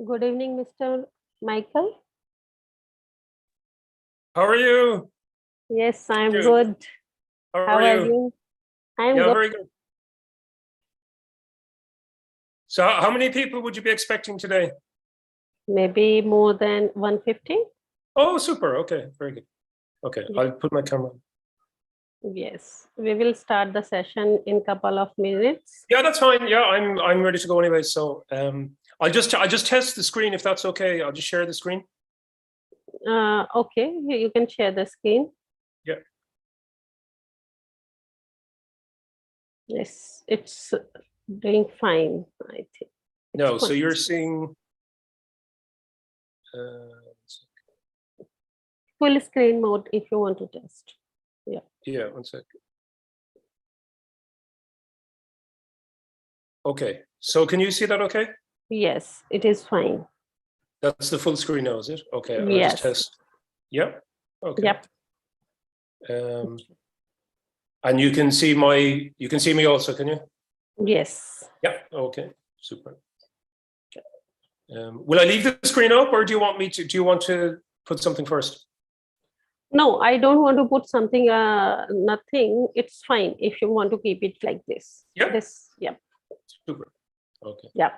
Good evening, Mr. Michael. How are you? Yes, I'm Good. good. How How are are you? you? I'm Yeah, good. very good. So how many people would you be expecting today? Maybe more than 150? Oh, super. Okay, very good. Okay, Yeah. I'll put my camera on. Yes, we will start the session in couple of minutes. Yeah, that's fine. Yeah, I'm ready to go anyway. So I'll just test the screen if that's okay. I'll just share the screen. Okay, you can share the screen. Yeah. Yes, it's doing fine, I think. No, It's so fine. you're seeing Full screen mode if you want to test. yeah, one sec. Okay, so can you see that okay? Yes, it is fine. That's the full screen now, is it? Okay, I'll Yes. just test. Yeah. Okay. Yep. And you can see me also, can you? Yes. Yeah. Okay. Super. Will I leave the screen up, or do you want to put something first? No, I don't want to put something, nothing. It's fine if you want to keep it like this. Yeah. This, yeah. Super. Okay. Yeah.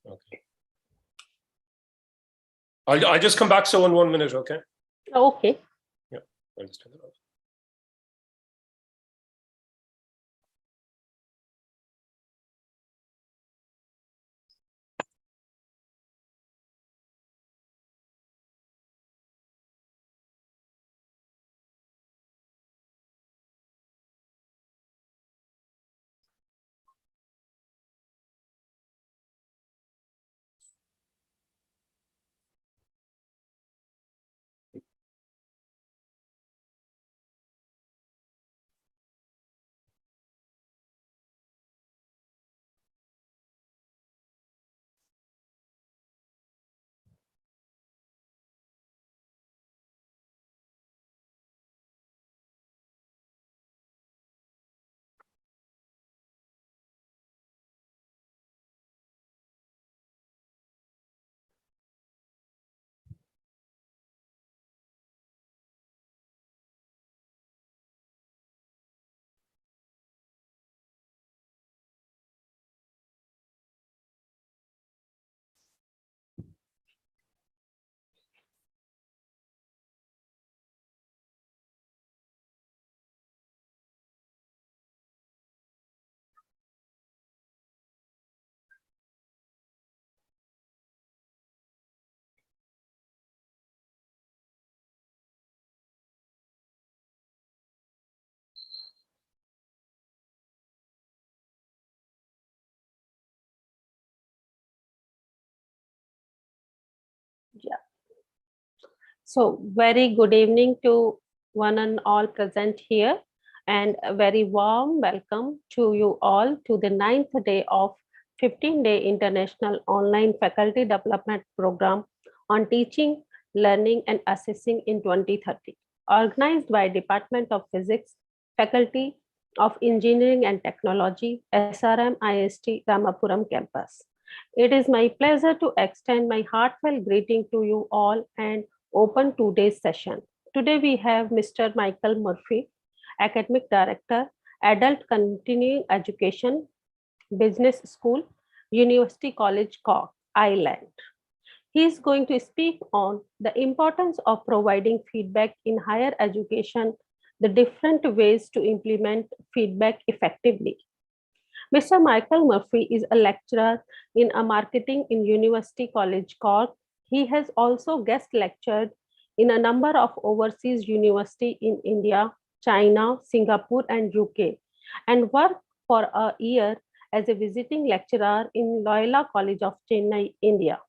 Okay. I'll just come back so in 1 minute, okay? Okay. Yeah. I'll just turn it off. Yeah. So very good evening to one and all present here, and a very warm welcome to you all to the 9th day of 15-day International Online Faculty Development Program on Teaching, Learning and Assessing in 2030, organized by Department of Physics, Faculty of Engineering and Technology, SRM IST Ramapuram campus. It is my pleasure to extend my heartfelt greeting to you all and open today's session. Today we have Mr. Michael Murphy, Academic Director, Adult Continuing Education, Business School, University College Cork, Ireland. He is going to speak on the importance of providing feedback in higher education, the different ways to implement feedback effectively. Mr. Michael Murphy is a lecturer in marketing in University College Cork. He has also guest lectured in a number of overseas universities in India, China, Singapore, and UK, and worked for a year as a visiting lecturer in Loyola College of Chennai, India.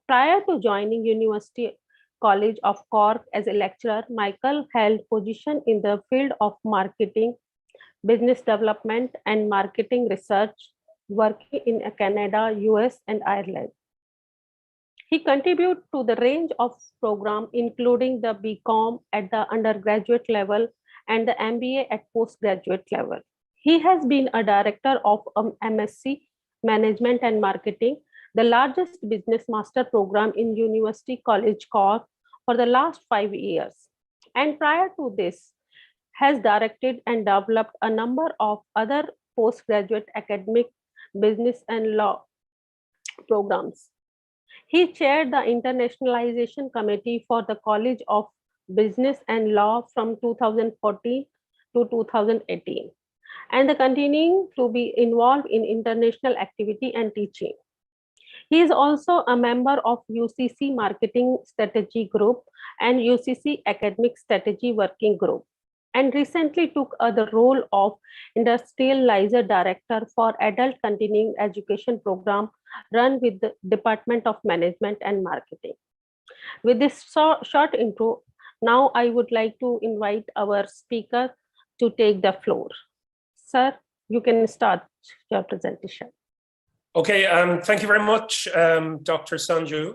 Prior to joining University College of Cork as a lecturer, Michael held position in the field of marketing, business development, and marketing research, working in Canada, US, and Ireland. He contributed to the range of programs, including the BCom at the undergraduate level and the MBA at postgraduate level. He has been a director of MSc Management and Marketing, the largest business master program in University College Cork for the last 5 years. And prior to this, has directed and developed a number of other postgraduate academic, business, and law programs. He chaired the Internationalization Committee for the College of Business and Law from 2014 to 2018, and continuing to be involved in international activity and teaching. He is also a member of UCC Marketing Strategy Group and UCC Academic Strategy Working Group, and recently took the role of Industrializer Director for Adult Continuing Education Program run with the Department of Management and Marketing. With this short intro, now I would like to invite our speaker to take the floor. Sir, you can start your presentation. Okay, thank you very much, Dr. Sanju.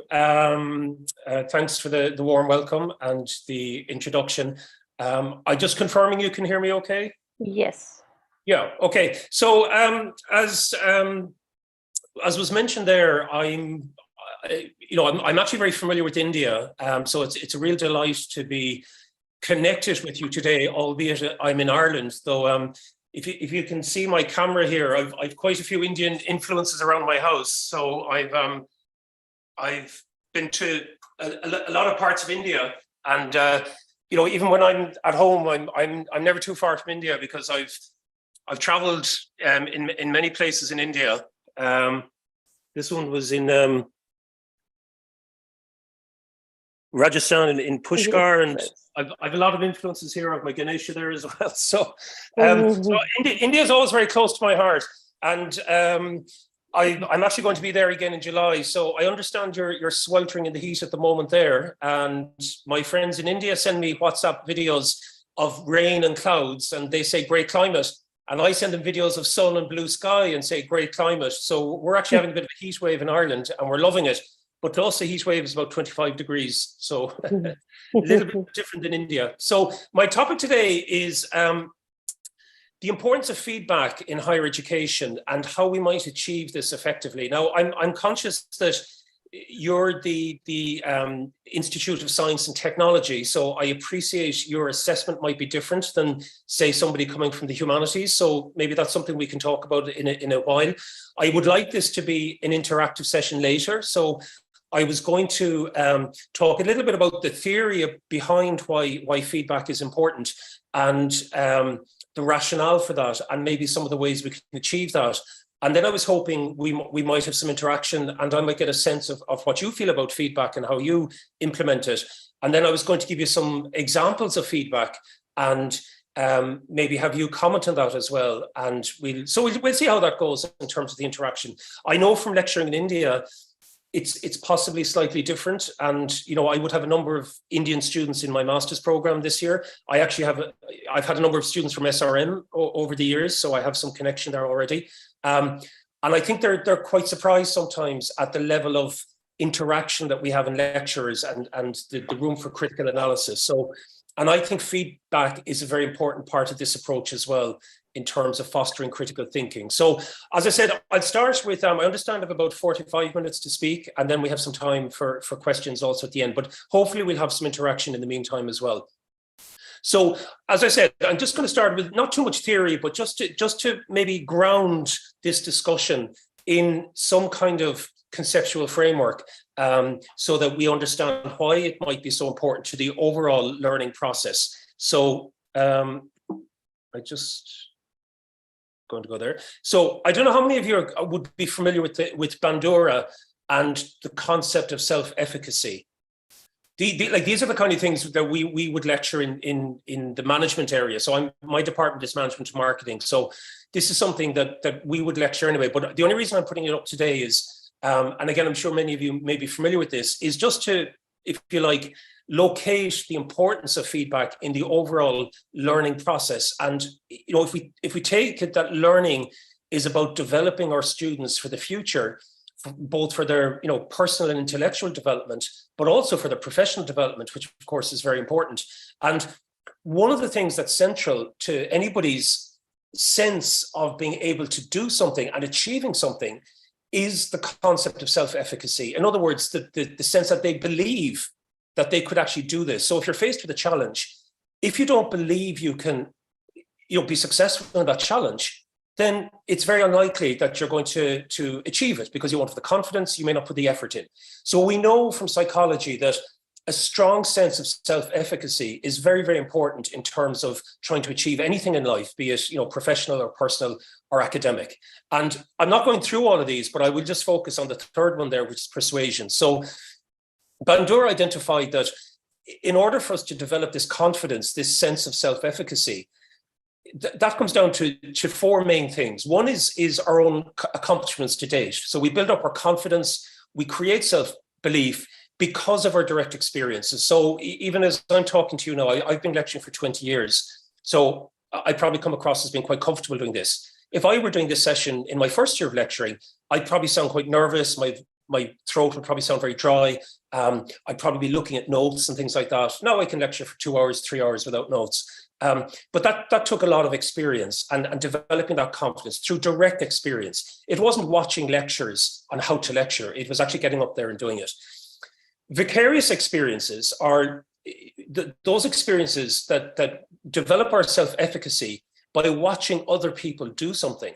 Thanks for the warm welcome and the introduction. I just confirming you can hear me okay? Yes. Yeah, okay. So as was mentioned there, I'm actually very familiar with India. So it's a real delight to be connected with you today, albeit I'm in Ireland, though if you can see my camera here, I've quite a few Indian influences around my house. So I've been to a lot of parts of India, and even when I'm at home, I'm never too far from India because I've traveled in many places in India. This one was in Rajasthan in Pushkar, and I've a lot of influences here. I have my Ganesha there as well. So India is always very close to my heart, and I'm actually going to be there again in July. So I understand you're sweltering in the heat at the moment there, and my friends in India send me WhatsApp videos of rain and clouds, and they say great climate, and I send them videos of sun and blue sky and say great climate. So we're actually having a bit of a heat wave in Ireland, and we're loving it. But to us, the heat wave is about 25 degrees, so a little bit different than India. So my topic today is the importance of feedback in higher education and how we might achieve this effectively. Now, I'm conscious that you're the Institute of Science and Technology, so I appreciate your assessment might be different than, say, somebody coming from the humanities. So maybe that's something we can talk about in a while. I would like this to be an interactive session later. So I was going to talk a little bit about the theory behind why feedback is important and the rationale for that, and maybe some of the ways we can achieve that. And then I was hoping we might have some interaction and I might get a sense of what you feel about feedback and how you implement it. And then I was going to give you some examples of feedback and maybe have you comment on that as well. And we'll see how that goes in terms of the interaction. I know from lecturing in India, it's possibly slightly different. And, I would have a number of Indian students in my master's program this year. I've had a number of students from SRM over the years, so I have some connection there already. And I think they're quite surprised sometimes at the level of interaction that we have in lectures and the room for critical analysis. So, and I think feedback is a very important part of this approach as well, in terms of fostering critical thinking. So, as I said, I'll start with, I understand I have about 45 minutes to speak, and then we have some time for questions also at the end, but hopefully we'll have some interaction in the meantime as well. So, as I said, I'm just going to start with not too much theory, but just to maybe ground this discussion in some kind of conceptual framework, so that we understand why it might be so important to the overall learning process. So, I just going to go there. So I don't know how many of you would be familiar with Bandura and the concept of self-efficacy. These are the kind of things that we would lecture in the management area. So my department is management and marketing. So this is something that we would lecture anyway. But the only reason I'm putting it up today is, and again, I'm sure many of you may be familiar with this, is just to, if you like, locate the importance of feedback in the overall learning process. And if we take it that learning is about developing our students for the future, both for their personal and intellectual development, but also for their professional development, which of course is very important. And one of the things that's central to anybody's sense of being able to do something and achieving something is the concept of self-efficacy. In other words, the sense that they believe that they could actually do this. So if you're faced with a challenge, if you don't believe you can be successful in that challenge, then it's very unlikely that you're going to achieve it, because you won't have the confidence, you may not put the effort in. So we know from psychology that a strong sense of self-efficacy is very, very important in terms of trying to achieve anything in life, be it professional or personal or academic. And I'm not going through all of these, but I will just focus on the third one there, which is persuasion. So Bandura identified that in order for us to develop this confidence, this sense of self-efficacy, that comes down to four main things. One is our own accomplishments to date. So we build up our confidence, we create self-belief because of our direct experiences. So even as I'm talking to you now, I've been lecturing for 20 years. So I probably come across as being quite comfortable doing this. If I were doing this session in my first year of lecturing, I'd probably sound quite nervous. My throat would probably sound very dry. I'd probably be looking at notes and things like that. Now I can lecture for 2 hours, 3 hours without notes. But that took a lot of experience and developing that confidence through direct experience. It wasn't watching lectures on how to lecture. It was actually getting up there and doing it. Vicarious experiences are those experiences that develop our self-efficacy by watching other people do something,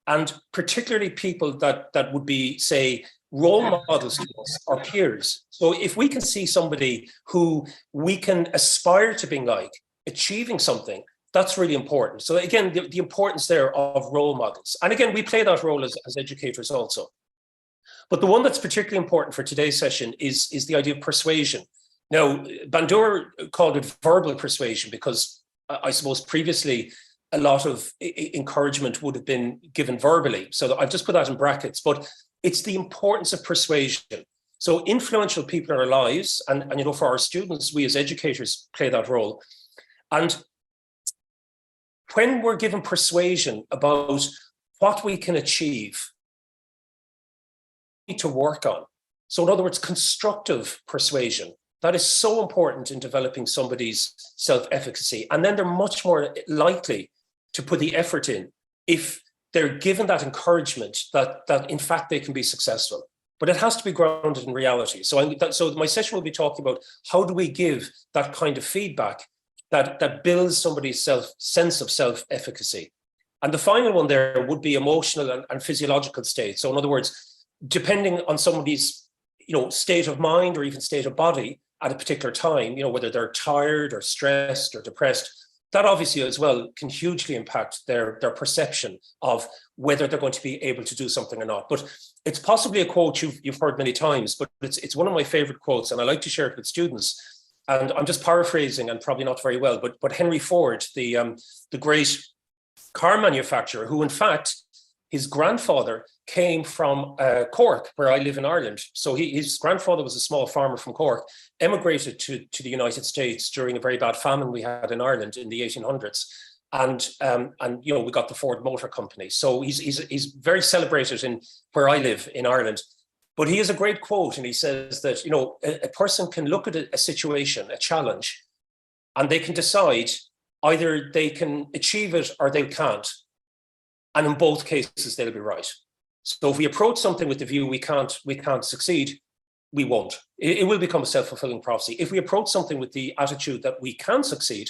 and particularly people that would be, say, role models to us or peers. So if we can see somebody who we can aspire to being like, achieving something, that's really important. So again, the importance there of role models. And again, we play that role as educators also. But the one that's particularly important for today's session is the idea of persuasion. Now, Bandura called it verbal persuasion because I suppose previously a lot of encouragement would have been given verbally. So I've just put that in brackets, but it's the importance of persuasion. So influential people in our lives, and for our students, we as educators play that role. And when we're given persuasion about what we can achieve, we need to work on. So in other words, constructive persuasion, that is so important in developing somebody's self-efficacy. And then they're much more likely to put the effort in if they're given that encouragement that in fact they can be successful. But it has to be grounded in reality. So my session will be talking about how do we give that kind of feedback that builds somebody's sense of self-efficacy. And the final one there would be emotional and physiological state. So in other words, depending on somebody's state of mind or even state of body at a particular time, whether they're tired or stressed or depressed, that obviously as well can hugely impact their perception of whether they're going to be able to do something or not. But it's possibly a quote you've heard many times, but it's one of my favorite quotes, and I like to share it with students. And I'm just paraphrasing, and probably not very well, but Henry Ford, the great car manufacturer, who in fact, his grandfather came from Cork, where I live in Ireland. So his grandfather was a small farmer from Cork, emigrated to the United States during a very bad famine we had in Ireland in the 1800s. And we got the Ford Motor Company. So he's very celebrated in where I live in Ireland. But he has a great quote, and he says that, a person can look at a situation, a challenge, and they can decide either they can achieve it or they can't. And in both cases, they'll be right. So if we approach something with the view we can't succeed, we won't. It will become a self-fulfilling prophecy. If we approach something with the attitude that we can succeed,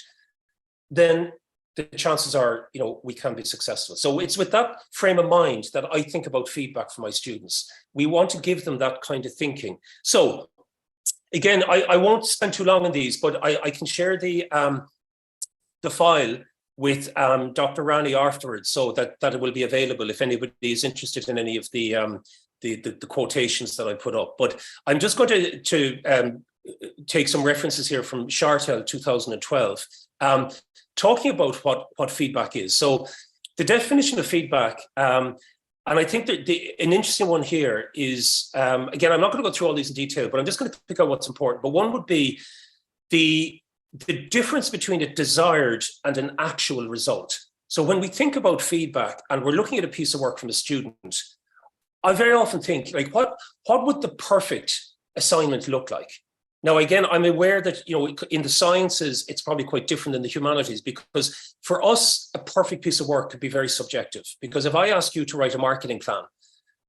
then the chances are, we can be successful. So it's with that frame of mind that I think about feedback for my students. We want to give them that kind of thinking. So again, I won't spend too long on these, but I can share the file with Dr. Rani afterwards, so that it will be available if anybody is interested in any of the quotations that I put up. But I'm just going to take some references here from Chartel 2012, talking about what feedback is. So the definition of feedback, and I think that an interesting one here is, again, I'm not going to go through all these in detail, but I'm just going to pick out what's important. But one would be the difference between a desired and an actual result. So when we think about feedback and we're looking at a piece of work from a student, I very often think, like, what would the perfect assignment look like? Now, again, I'm aware that, in the sciences, it's probably quite different than the humanities, because for us, a perfect piece of work could be very subjective. Because if I ask you to write a marketing plan,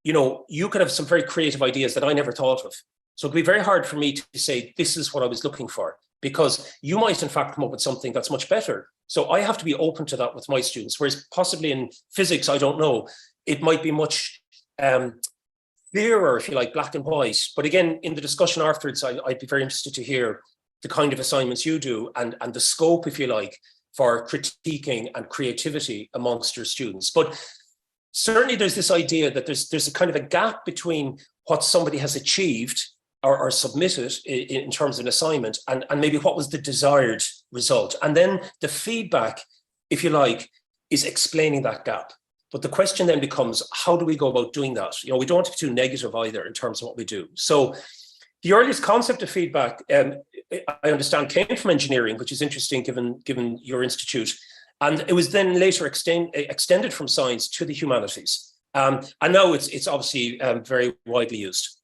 you could have some very creative ideas that I never thought of. So it'd be very hard for me to say, this is what I was looking for, because you might in fact come up with something that's much better. So I have to be open to that with my students, whereas possibly in physics, I don't know, it might be much clearer, if you like, black and white. But again, in the discussion afterwards, I'd be very interested to hear the kind of assignments you do and the scope, if you like, for critiquing and creativity amongst your students. But certainly there's this idea that there's a kind of a gap between what somebody has achieved or submitted in terms of an assignment and maybe what was the desired result. And then the feedback, if you like, is explaining that gap. But the question then becomes, how do we go about doing that? We don't want to be too negative either in terms of what we do. So the earliest concept of feedback, I understand, came from engineering, which is interesting given your institute. And it was then later extended from science to the humanities. And now it's obviously very widely used.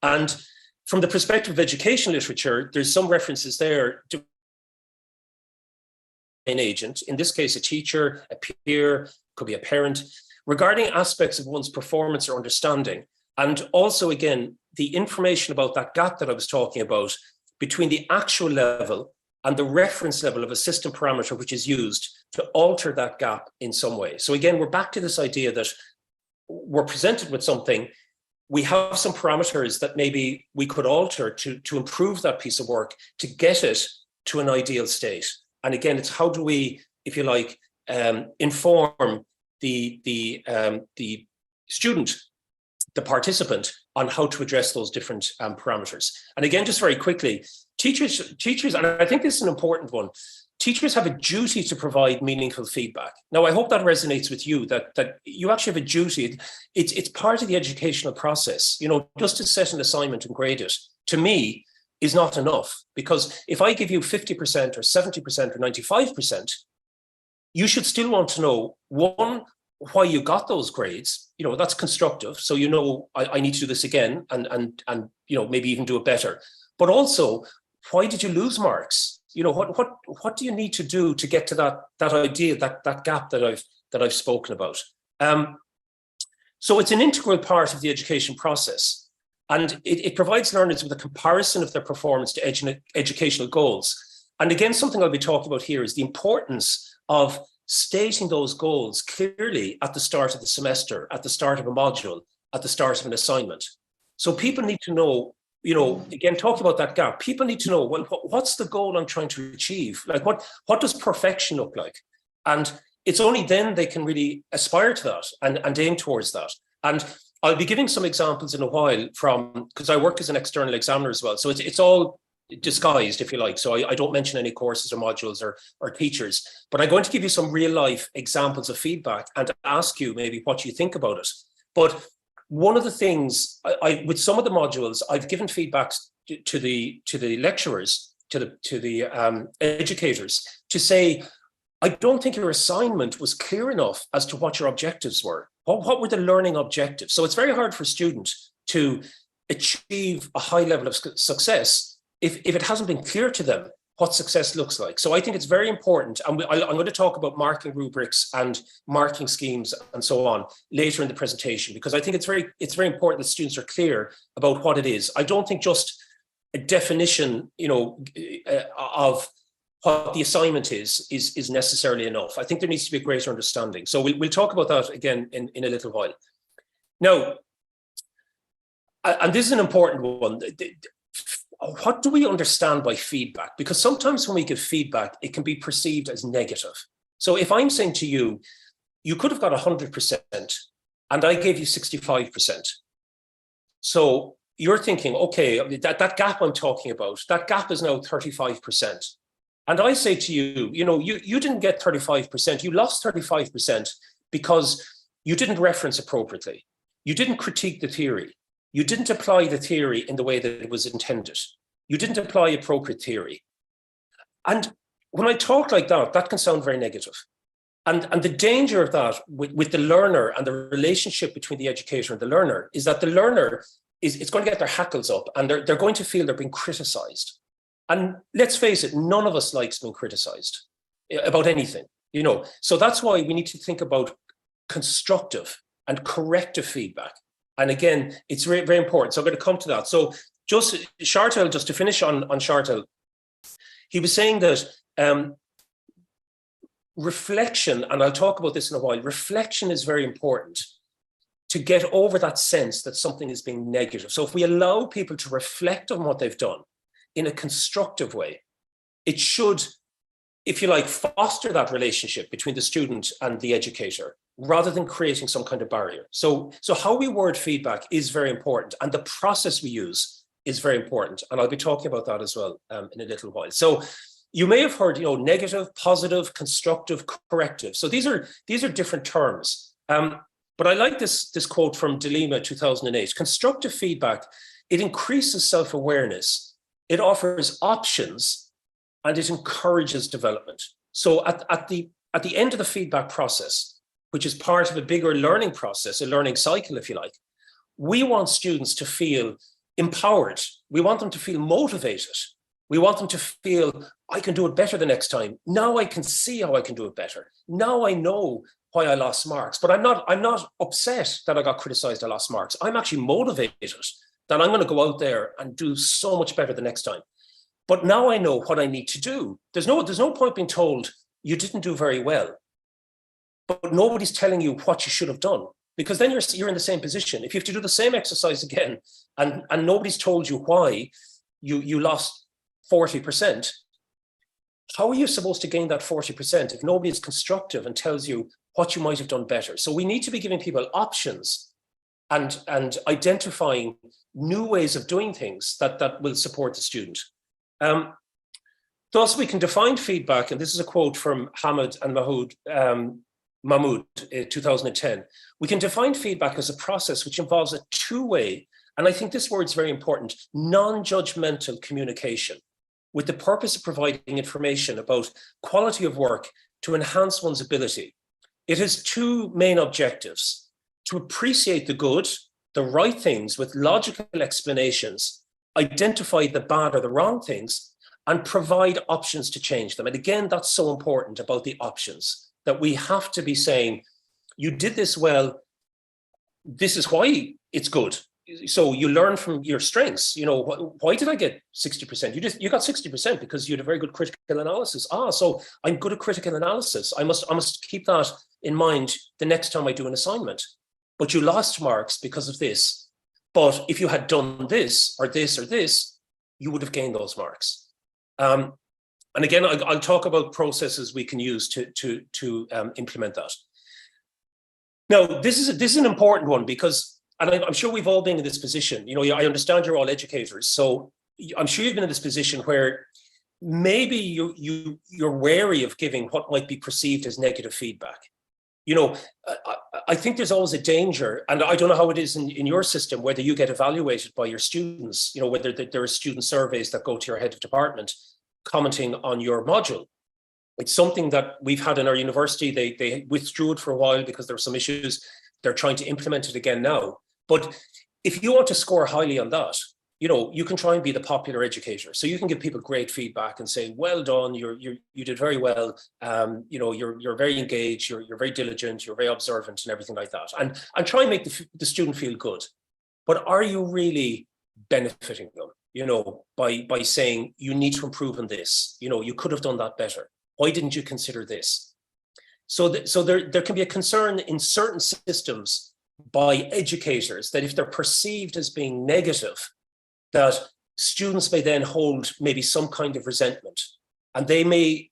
And from the perspective of education literature, there's some references there to an agent, in this case, a teacher, a peer, could be a parent, regarding aspects of one's performance or understanding. And also, again, the information about that gap that I was talking about between the actual level and the reference level of a system parameter which is used to alter that gap in some way. So again, we're back to this idea that we're presented with something, we have some parameters that maybe we could alter to improve that piece of work, to get it to an ideal state. And again, it's how do we, if you like, inform the student, the participant, on how to address those different parameters. And again, just very quickly, teachers, and I think this is an important one, teachers have a duty to provide meaningful feedback. Now, I hope that resonates with you, that you actually have a duty. It's part of the educational process. Just to set an assignment and grade it, to me, is not enough. Because if I give you 50% or 70% or 95%, you should still want to know, one, why you got those grades. That's constructive. So I need to do this again and maybe even do it better. But also, why did you lose marks? What do you need to do to get to that idea, that gap that I've spoken about? So it's an integral part of the education process. And it provides learners with a comparison of their performance to educational goals. And again, something I'll be talking about here is the importance of stating those goals clearly at the start of the semester, at the start of a module, at the start of an assignment. So people need to know, again, talking about that gap, people need to know, well, what's the goal I'm trying to achieve? Like, what does perfection look like? And it's only then they can really aspire to that and aim towards that. And I'll be giving some examples in a while because I work as an external examiner as well. So it's all disguised, if you like. So I don't mention any courses or modules or teachers, but I'm going to give you some real life examples of feedback and ask you maybe what you think about it. But one of the things with some of the modules, I've given feedback to the lecturers, to the educators, to say, I don't think your assignment was clear enough as to what your objectives were. What were the learning objectives? So it's very hard for students to achieve a high level of success if it hasn't been clear to them what success looks like. So I think it's very important, and I'm going to talk about marking rubrics and marking schemes and so on later in the presentation, because I think it's very important that students are clear about what it is. I don't think just a definition, of what the assignment is necessarily enough. I think there needs to be a greater understanding. So we'll talk about that again in a little while. Now, and this is an important one. What do we understand by feedback? Because sometimes when we give feedback, it can be perceived as negative. So if I'm saying to you, you could have got 100% and I gave you 65%. So you're thinking, okay, that gap I'm talking about, that gap is now 35%. And I say to you, you didn't get 35%, you lost 35% because you didn't reference appropriately. You didn't critique the theory. You didn't apply the theory in the way that it was intended. You didn't apply appropriate theory. And when I talk like that, that can sound very negative. And the danger of that with the learner and the relationship between the educator and the learner is that the learner is going to get their hackles up and they're going to feel they're being criticized. And let's face it, none of us likes being criticized about anything, So that's why we need to think about constructive and corrective feedback. And again, it's very important. So I'm going to come to that. So just Shartel, just to finish on Shartel, he was saying that reflection, and I'll talk about this in a while, reflection is very important to get over that sense that something is being negative. So if we allow people to reflect on what they've done in a constructive way, it should, if you like, foster that relationship between the student and the educator, rather than creating some kind of barrier. So how we word feedback is very important, and the process we use is very important. And I'll be talking about that as well in a little while. So you may have heard, negative, positive, constructive, corrective. So these are different terms. But I like this quote from DeLima, 2008. Constructive feedback, it increases self-awareness, it offers options, and it encourages development. So at the end of the feedback process, which is part of a bigger learning process, a learning cycle, if you like, we want students to feel empowered. We want them to feel motivated. We want them to feel, I can do it better the next time. Now I can see how I can do it better. Now I know why I lost marks, but I'm not upset that I got criticized, I lost marks. I'm actually motivated that I'm going to go out there and do so much better the next time. But now I know what I need to do. There's no point being told you didn't do very well, but nobody's telling you what you should have done, because then you're in the same position. If you have to do the same exercise again and nobody's told you why you lost 40%, how are you supposed to gain that 40% if nobody is constructive and tells you what you might have done better? So we need to be giving people options and identifying new ways of doing things that will support the student. Thus, we can define feedback, and this is a quote from Hamid and Mahmoud, 2010. We can define feedback as a process which involves a two-way, and I think this word is very important, non-judgmental communication, with the purpose of providing information about quality of work to enhance one's ability. It has two main objectives: to appreciate the good, the right things with logical explanations, identify the bad or the wrong things, and provide options to change them. And again, that's so important about the options, that we have to be saying, you did this well, this is why it's good. So you learn from your strengths. Why did I get 60%? You got 60% because you had a very good critical analysis. So I'm good at critical analysis. I must keep that in mind the next time I do an assignment. But you lost marks because of this. But if you had done this or this or this, you would have gained those marks. And again, I'll talk about processes we can use to implement that. Now, this is an important one because, and I'm sure we've all been in this position. I understand you're all educators, so I'm sure you've been in this position where maybe you're wary of giving what might be perceived as negative feedback. I think there's always a danger, and I don't know how it is in your system, whether you get evaluated by your students, whether there are student surveys that go to your head of department commenting on your module. It's something that we've had in our university. They withdrew it for a while because there were some issues. They're trying to implement it again now. But if you want to score highly on that, you can try and be the popular educator. So you can give people great feedback and say, well done, you did very well. You're very engaged, you're very diligent, you're very observant and everything like that. And try and make the student feel good. But are you really benefiting them, by saying you need to improve on this? You could have done that better. Why didn't you consider this? So there can be a concern in certain systems by educators that if they're perceived as being negative, that students may then hold maybe some kind of resentment, and they may,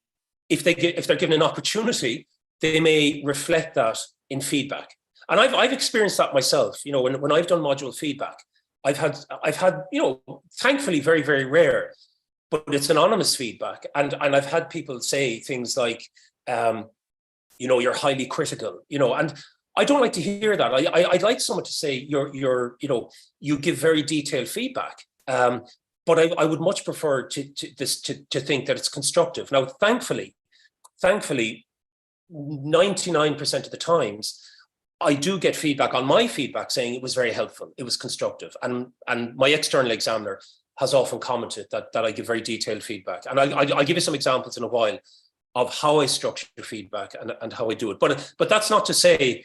if they're given an opportunity, they may reflect that in feedback. And I've experienced that myself. When I've done module feedback, I've had thankfully very, very rare, but it's anonymous feedback, and I've had people say things like, you're highly critical, and I don't like to hear that. I'd like someone to say you give very detailed feedback, but I would much prefer to think that it's constructive. Now, thankfully, 99% of the times, I do get feedback on my feedback saying it was very helpful, it was constructive, and my external examiner has often commented that I give very detailed feedback, and I'll give you some examples in a while of how I structure feedback and how I do it. But that's not to say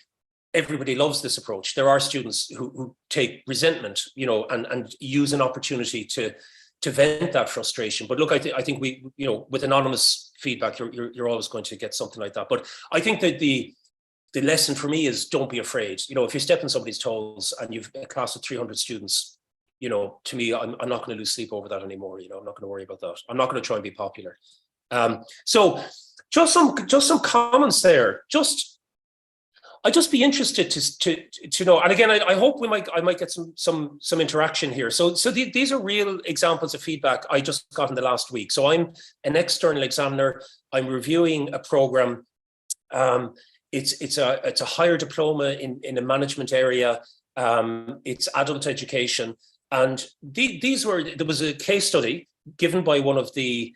everybody loves this approach. There are students who take resentment, you know, and use an opportunity to vent that frustration. But look, I think we, you know, with anonymous feedback, you're always going to get something like that. But I think that the lesson for me is don't be afraid. You know, if you step on somebody's toes and you've a class of 300 students, you know, to me, I'm not going to lose sleep over that anymore. You know, I'm not going to worry about that. I'm not going to try and be popular. So just some comments there. I'd just be interested to know, and again, I hope I might get some interaction here. So these are real examples of feedback I just got in the last week. So I'm an external examiner. I'm reviewing a program. It's a higher diploma in a management area. It's adult education, and there was a case study given by one of the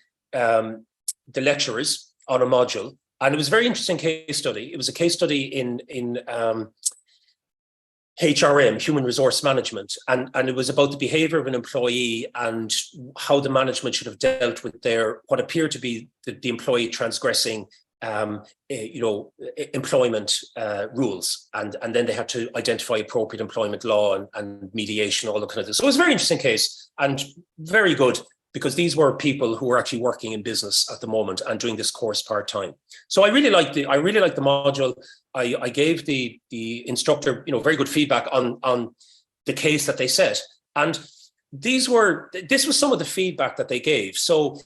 lecturers on a module. And it was a very interesting case study. It was a case study in HRM, human resource management, and it was about the behavior of an employee and how the management should have dealt with what appeared to be the employee transgressing employment rules, and then they had to identify appropriate employment law and mediation, all that kind of thing. So it was a very interesting case and very good, because these were people who were actually working in business at the moment and doing this course part-time. So I really liked the module. I gave the instructor, you know, very good feedback on the case that they set. And this was some of the feedback that they gave. So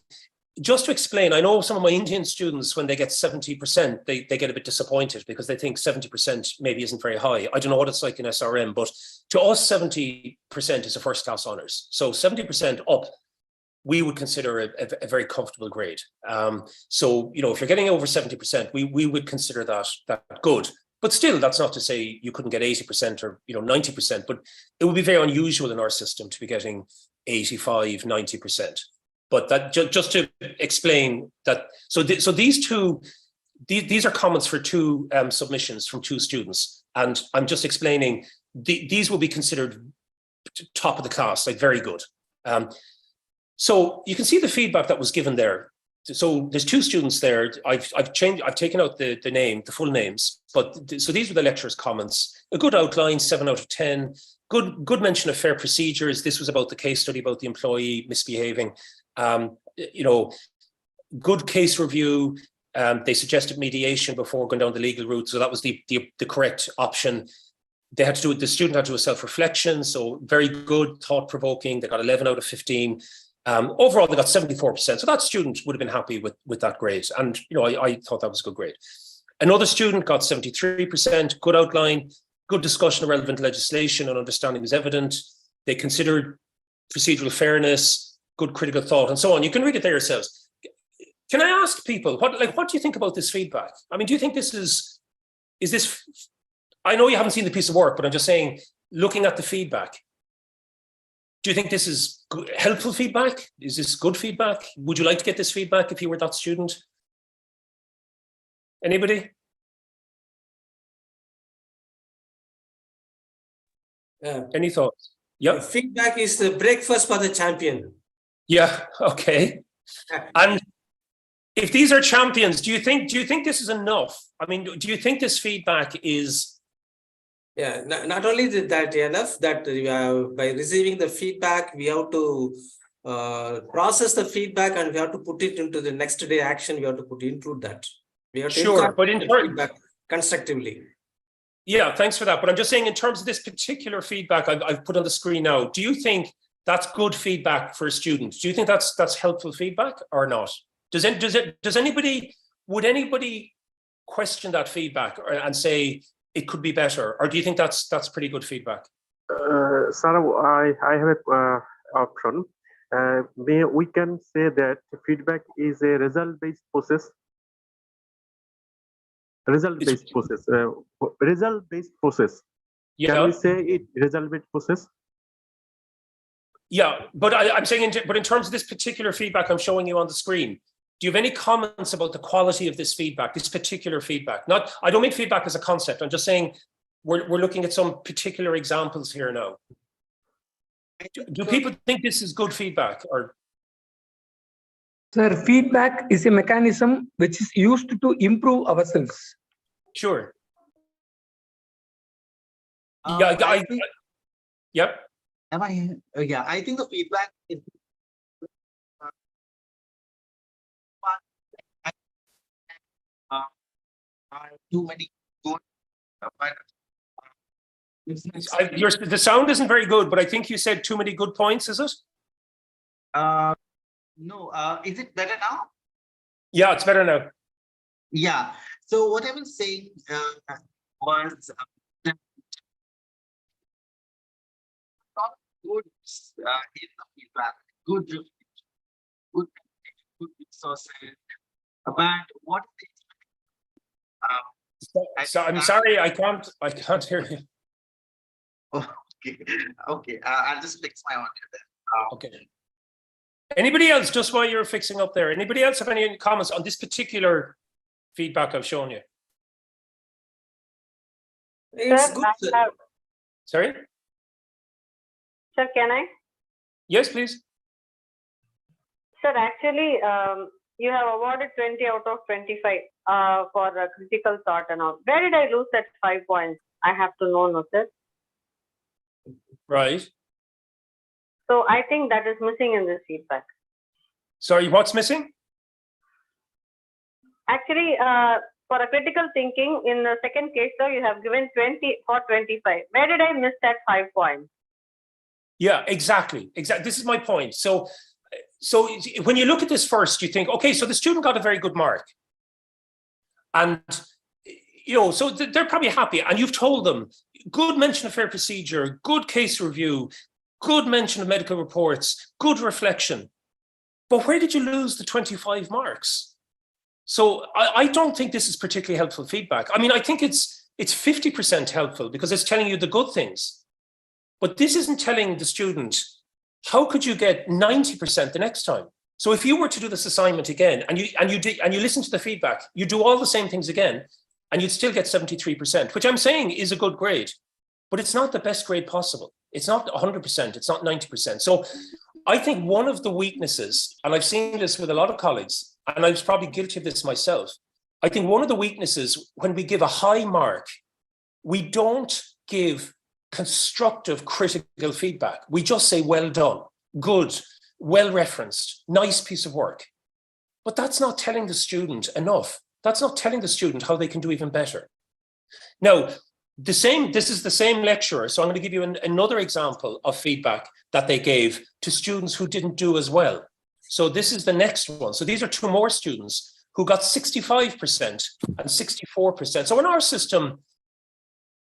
just to explain, I know some of my Indian students, when they get 70%, they get a bit disappointed because they think 70% maybe isn't very high. I don't know what it's like in SRM, but to us, 70% is a first class honours. So 70% up, we would consider a very comfortable grade. So, you know, if you're getting over 70%, we would consider that good. But still, that's not to say you couldn't get 80% or, you know, 90%, but it would be very unusual in our system to be getting 85, 90%. But that just to explain that, so these are comments for two submissions from two students, and I'm just explaining these will be considered top of the class, like very good. So you can see the feedback that was given there. So there's two students there. I've taken out the full names, but so these were the lecturer's comments. A good outline, 7 out of 10. Good mention of fair procedures. This was about the case study about the employee misbehaving. You know, good case review. They suggested mediation before going down the legal route, so that was the correct option. The student had to do a self-reflection, so very good, thought-provoking. They got 11 out of 15. Overall, they got 74%. So that student would have been happy with that grade. And, you know, I thought that was a good grade. Another student got 73%, good outline, good discussion of relevant legislation and understanding was evident. They considered procedural fairness, good critical thought, and so on. You can read it there yourselves. Can I ask people, what do you think about this feedback? I mean, do you think this is this, I know you haven't seen the piece of work, but I'm just saying, looking at the feedback, do you think this is helpful feedback? Is this good feedback? Would you like to get this feedback if you were that student? Anybody? Any thoughts? Yeah. Feedback is the breakfast for the champion. Yeah. Okay. And if these are champions, do you think this is enough? I mean, do you think this feedback is? Yeah, not only that enough, that by receiving the feedback, we have to process the feedback and we have to put it into the next day action. We have to include that. We have to sure, but in feedback constructively. Yeah, thanks for that. But I'm just saying, in terms of this particular feedback I've put on the screen now, do you think that's good feedback for a student? Do you think that's helpful feedback or not? Would anybody question that feedback and say it could be better, or do you think that's pretty good feedback? Sir, I have an option. We can say that feedback is a result-based process. Result-based process. Yeah. Can we say it result-based process? Yeah, but I'm saying, but in terms of this particular feedback I'm showing you on the screen, do you have any comments about the quality of this feedback, this particular feedback? I don't mean feedback as a concept. I'm just saying we're looking at some particular examples here now. Do people think this is good feedback? Or? Sir, feedback is a mechanism which is used to improve ourselves. Sure. Yeah, I think, yeah. am I? Yeah, I think the feedback is uh, too many good. But The sound isn't very good, but I think you said too many good points. Is it? No. Is it better now? Yeah, it's better now. Yeah. So what I was saying was that not good in the feedback, good reflection, good good resources. But what So I'm sorry, I can't hear you. okay, okay. I'll just fix my audio then. Okay. Anybody else, just while you're fixing up there, anybody else have any comments on this particular feedback I've shown you? It's Sir, good. I have, Sorry? sir, can I? Yes, please. Sir, actually, you have awarded 20 out of 25 for critical thought and all. Where did I lose that 5 points? I have to know, no, sir. Right. So I think that is missing in this feedback. Sorry, what's missing? Actually, for a critical thinking, in the second case, sir, you have given 20 for 25. Where did I miss that 5 points? Yeah, exactly. Exactly. This is my point. So when you look at this first, you think, okay, so the student got a very good mark. And, so they're probably happy. And you've told them, good mention of fair procedure, good case review, good mention of medical reports, good reflection. But where did you lose the 25 marks? So I don't think this is particularly helpful feedback. I mean, I think it's 50% helpful because it's telling you the good things. But this isn't telling the student, how could you get 90% the next time? So if you were to do this assignment again and you listen to the feedback, you do all the same things again, and you'd still get 73%, which I'm saying is a good grade, but it's not the best grade possible. It's not 100%, it's not 90%. So I think one of the weaknesses, and I've seen this with a lot of colleagues, and I was probably guilty of this myself, I think one of the weaknesses when we give a high mark, we don't give constructive critical feedback. We just say, well done, good, well referenced, nice piece of work. But that's not telling the student enough. That's not telling the student how they can do even better. Now, this is the same lecturer, so I'm going to give you another example of feedback that they gave to students who didn't do as well. So this is the next one. So these are two more students who got 65% and 64%. So in our system,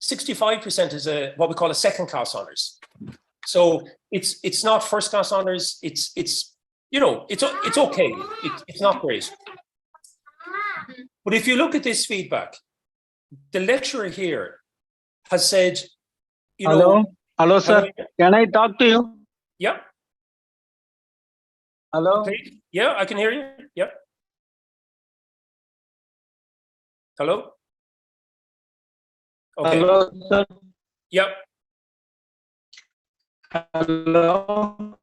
65% is what we call a second class honors. So it's not first class honors. It's okay. It's not great. But if you look at this feedback, the lecturer here has said, Hello, sir. Can I talk to you? Yeah. Hello. Okay. Yeah, I can hear you. Yeah. Hello. Okay. Hello, sir. Yep. Hello.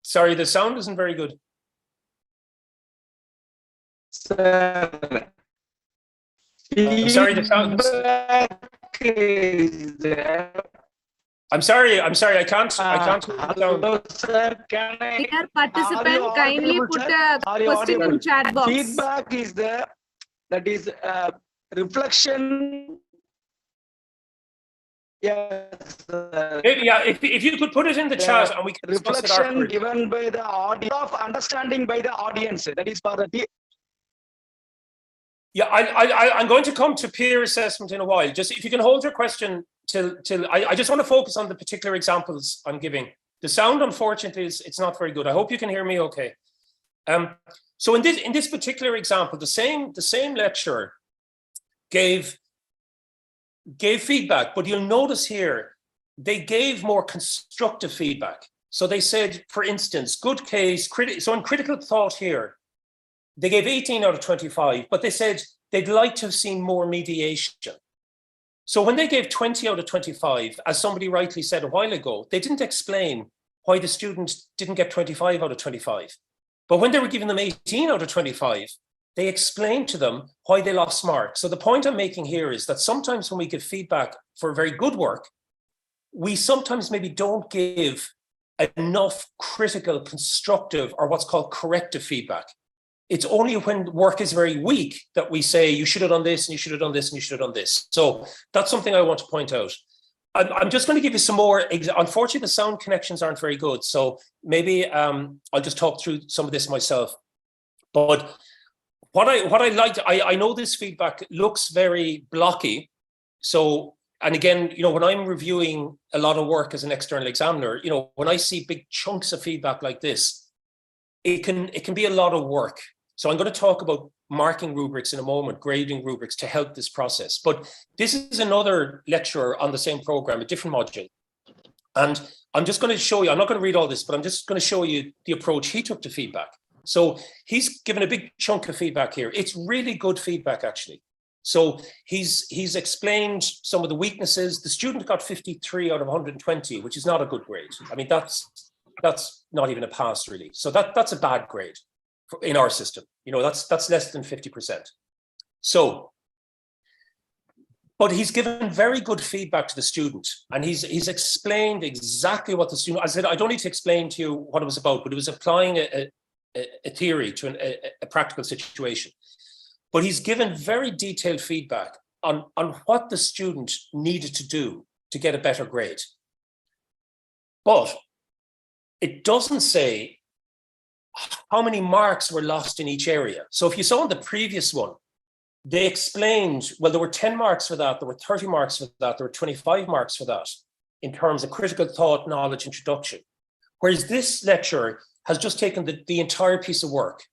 Sorry, the sound isn't very good. Sir. I'm sorry, the sound. I'm sorry. I can't hear the sound. Hello, sir. Can I? Dear participant, kindly put a question in chat box. Feedback is that is reflection. Yes. Yeah, if you could put it in the chat and we can discuss it Reflection afterwards. given by the audience of understanding by the audience. That is for the. Yeah, I'm going to come to peer assessment in a while. Just if you can hold your question till I just want to focus on the particular examples I'm giving. The sound, unfortunately, it's not very good. I hope you can hear me okay. So in this particular example, the same lecturer gave feedback, but you'll notice here they gave more constructive feedback. So they said, for instance, good case, so in critical thought here, they gave 18 out of 25, but they said they'd like to have seen more mediation. So when they gave 20 out of 25, as somebody rightly said a while ago, they didn't explain why the student didn't get 25 out of 25. But when they were giving them 18 out of 25, they explain to them why they lost marks. So the point I'm making here is that sometimes when we give feedback for very good work, we sometimes maybe don't give enough critical, constructive, or what's called corrective feedback. It's only when work is very weak that we say, you should have done this, and you should have done this, and you should have done this. So that's something I want to point out. I'm just going to give you some more. Unfortunately, the sound connections aren't very good. So maybe I'll just talk through some of this myself. But what I liked, I know this feedback looks very blocky. So, and again, you know, when I'm reviewing a lot of work as an external examiner, you know, when I see big chunks of feedback like this, it can be a lot of work. So I'm going to talk about marking rubrics in a moment, grading rubrics to help this process. But this is another lecture on the same program, a different module. And I'm just going to show you, I'm not going to read all this, but I'm just going to show you the approach he took to feedback. So he's given a big chunk of feedback here. It's really good feedback, actually. So he's explained some of the weaknesses. The student got 53 out of 120, which is not a good grade. I mean, that's not even a pass, really. So that's a bad grade in our system. You know, that's less than 50%. So, but he's given very good feedback to the student, and he's explained exactly what the student. I said I don't need to explain to you what it was about, but it was applying a theory to a practical situation. But he's given very detailed feedback on what the student needed to do to get a better grade. But it doesn't say how many marks were lost in each area. So if you saw in the previous one, they explained, well, there were 10 marks for that, there were 30 marks for that, there were 25 marks for that in terms of critical thought, knowledge, introduction. Whereas this lecturer has just taken the entire piece of work.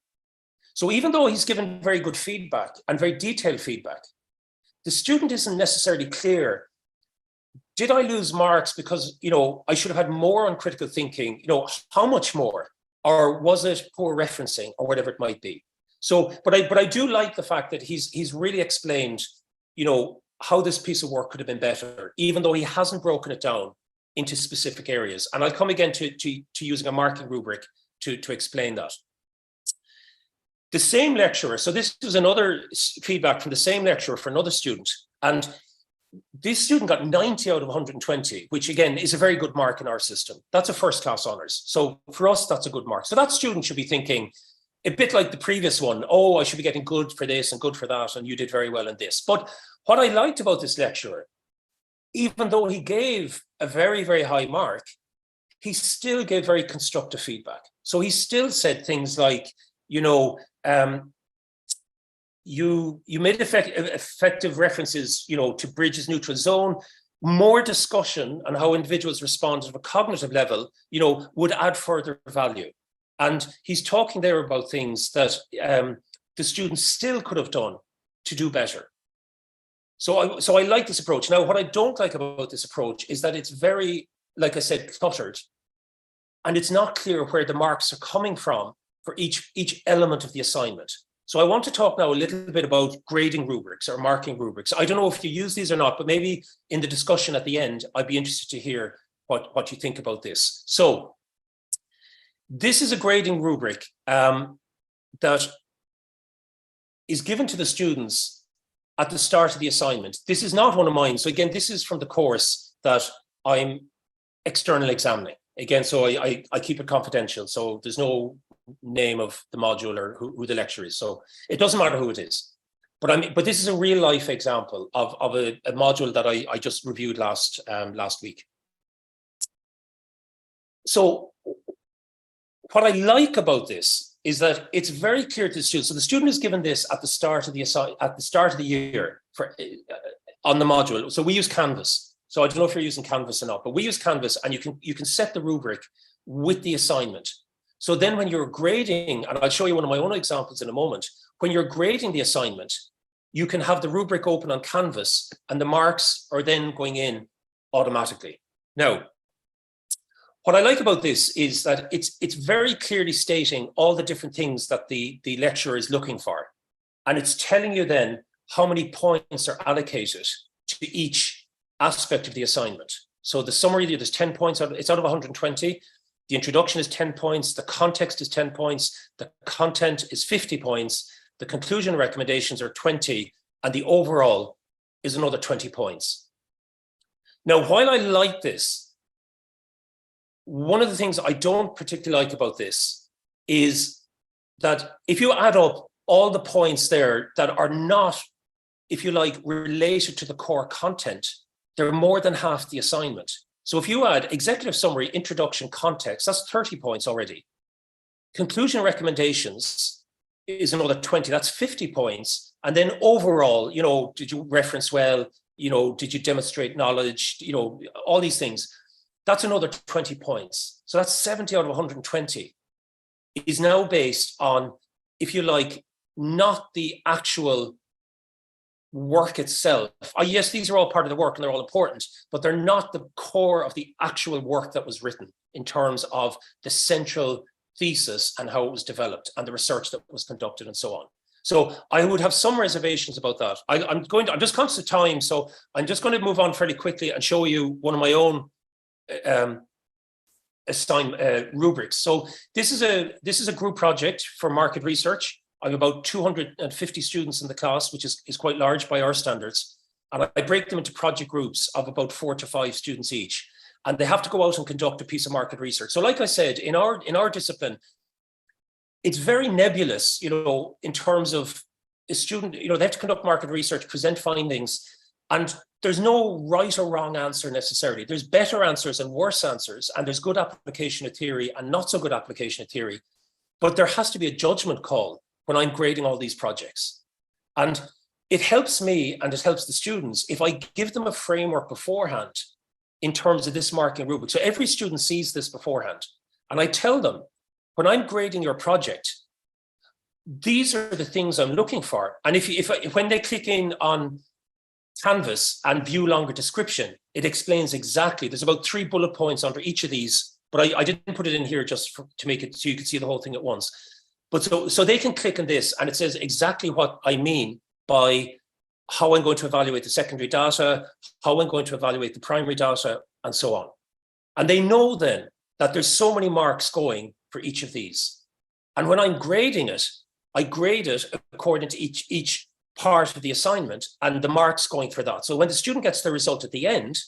So even though he's given very good feedback and very detailed feedback, the student isn't necessarily clear. Did I lose marks because, you know, I should have had more on critical thinking? You know, how much more? Or was it poor referencing or whatever it might be? So, but I do like the fact that he's really explained, you know, how this piece of work could have been better, even though he hasn't broken it down into specific areas. And I'll come again to using a marking rubric to explain that. The same lecturer, so this was another feedback from the same lecturer for another student, and this student got 90 out of 120, which again is a very good mark in our system. That's a first class honours. So for us, that's a good mark. So that student should be thinking a bit like the previous one, oh, I should be getting good for this and good for that, and you did very well in this. But what I liked about this lecturer, even though he gave a very, very high mark, he still gave very constructive feedback. So he still said things like, you know, you made effective references, you know, to Bridges' neutral zone. More discussion on how individuals respond at a cognitive level, you know, would add further value. And he's talking there about things that the students still could have done to do better. So I like this approach. Now, what I don't like about this approach is that it's very, like I said, cluttered, and it's not clear where the marks are coming from for each element of the assignment. So I want to talk now a little bit about grading rubrics or marking rubrics. I don't know if you use these or not, but maybe in the discussion at the end, I'd be interested to hear what you think about this. So this is a grading rubric that is given to the students at the start of the assignment. This is not one of mine. So again, this is from the course that I'm external examining. Again, so I keep it confidential. So there's no name of the module or who the lecturer is. So it doesn't matter who it is. But this is a real life example of a module that I just reviewed last week. So what I like about this is that it's very clear to the student. So the student is given this at the start of the year for on the module. So we use Canvas. So I don't know if you're using Canvas or not, but we use Canvas, and you can set the rubric with the assignment. So then when you're grading, and I'll show you one of my own examples in a moment, when you're grading the assignment, you can have the rubric open on Canvas and the marks are then going in automatically. Now, what I like about this is that it's very clearly stating all the different things that the lecturer is looking for. And it's telling you then how many points are allocated to each aspect of the assignment. So the summary, there's 10 points, it's out of 120. The introduction is 10 points, the context is 10 points, the content is 50 points, the conclusion recommendations are 20, and the overall is another 20 points. Now, while I like this, one of the things I don't particularly like about this is that if you add up all the points there that are not, if you like, related to the core content, they're more than half the assignment. So if you add executive summary, introduction, context, that's 30 points already. Conclusion recommendations is another 20, that's 50 points. And then overall, you know, did you reference well, you know, did you demonstrate knowledge, you know, all these things, that's another 20 points. So that's 70 out of 120 is now based on, if you like, not the actual work itself. Yes, these are all part of the work and they're all important, but they're not the core of the actual work that was written in terms of the central thesis and how it was developed and the research that was conducted and so on. So I would have some reservations about that. I'm just conscious of time, so I'm just going to move on fairly quickly and show you one of my own rubrics. So this is a group project for market research. I have about 250 students in the class, which is quite large by our standards. And I break them into project groups of about 4 to 5 students each. And they have to go out and conduct a piece of market research. So like I said, in our discipline, it's very nebulous, you know, in terms of a student, you know, they have to conduct market research, present findings, and there's no right or wrong answer necessarily. There's better answers and worse answers, and there's good application of theory and not so good application of theory. But there has to be a judgment call when I'm grading all these projects. And it helps me and it helps the students if I give them a framework beforehand in terms of this marking rubric. So every student sees this beforehand. And I tell them, when I'm grading your project, these are the things I'm looking for. And when they click in on Canvas and view longer description, it explains exactly. There's about 3 bullet points under each of these, but I didn't put it in here just to make it so you could see the whole thing at once. But so they can click on this and it says exactly what I mean by how I'm going to evaluate the secondary data, how I'm going to evaluate the primary data, and so on. And they know then that there's so many marks going for each of these. And when I'm grading it, I grade it according to each part of the assignment and the marks going for that. So when the student gets the result at the end,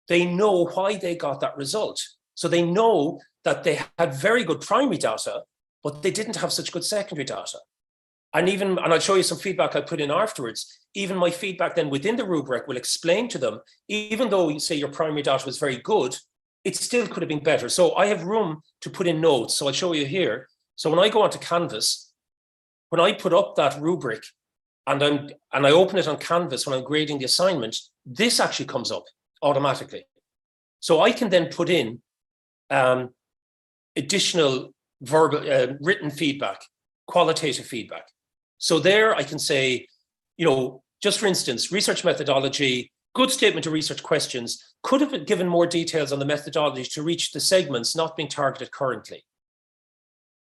they know why they got that result. So they know that they had very good primary data, but they didn't have such good secondary data. And I'll show you some feedback I put in afterwards, even my feedback then within the rubric will explain to them, even though you say your primary data was very good, it still could have been better. So I have room to put in notes. So I'll show you here. So when I go onto Canvas, when I put up that rubric and I open it on Canvas when I'm grading the assignment, this actually comes up automatically. So I can then put in additional verbal, written feedback, qualitative feedback. So there I can say, you know, just for instance, research methodology, good statement of research questions, could have given more details on the methodology to reach the segments not being targeted currently.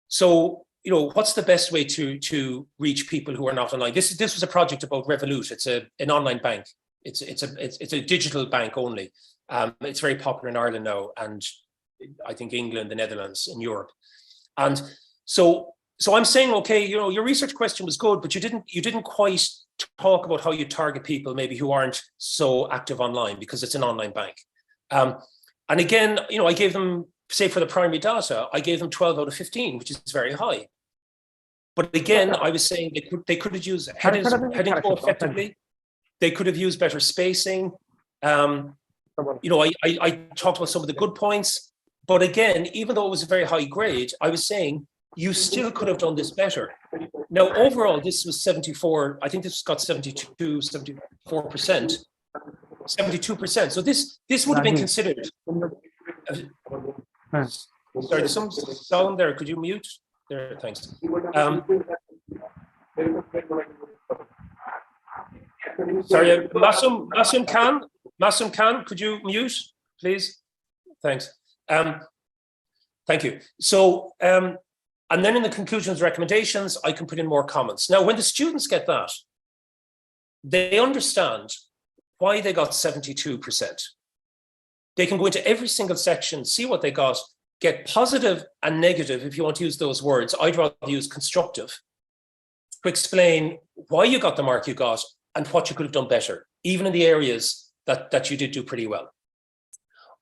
So, you know, what's the best way to reach people who are not online? This was a project about Revolut. It's an online bank. It's a digital bank only. It's very popular in Ireland now, and I think England, the Netherlands, and Europe. And so I'm saying, okay, you know, your research question was good, but you didn't quite talk about how you target people maybe who aren't so active online because it's an online bank. And again, you know, I gave them, say for the primary data, I gave them 12 out of 15, which is very high. But again, I was saying they could have used heading more effectively. They could have used better spacing. You know, I talked about some of the good points, but again, even though it was a very high grade, I was saying you still could have done this better. Now, overall, this was 74. I think this got 72, 74%, 72%. So this would have been considered. Sorry, there's some sound there. Could you mute? There, thanks. Sorry, Masum Khan, could you mute, please? Thanks. Thank you. So, and then in the conclusions recommendations, I can put in more comments. Now, when the students get that, they understand why they got 72%. They can go into every single section, see what they got, get positive and negative, if you want to use those words. I'd rather use constructive. to explain why you got the mark you got and what you could have done better, even in the areas that you did do pretty well.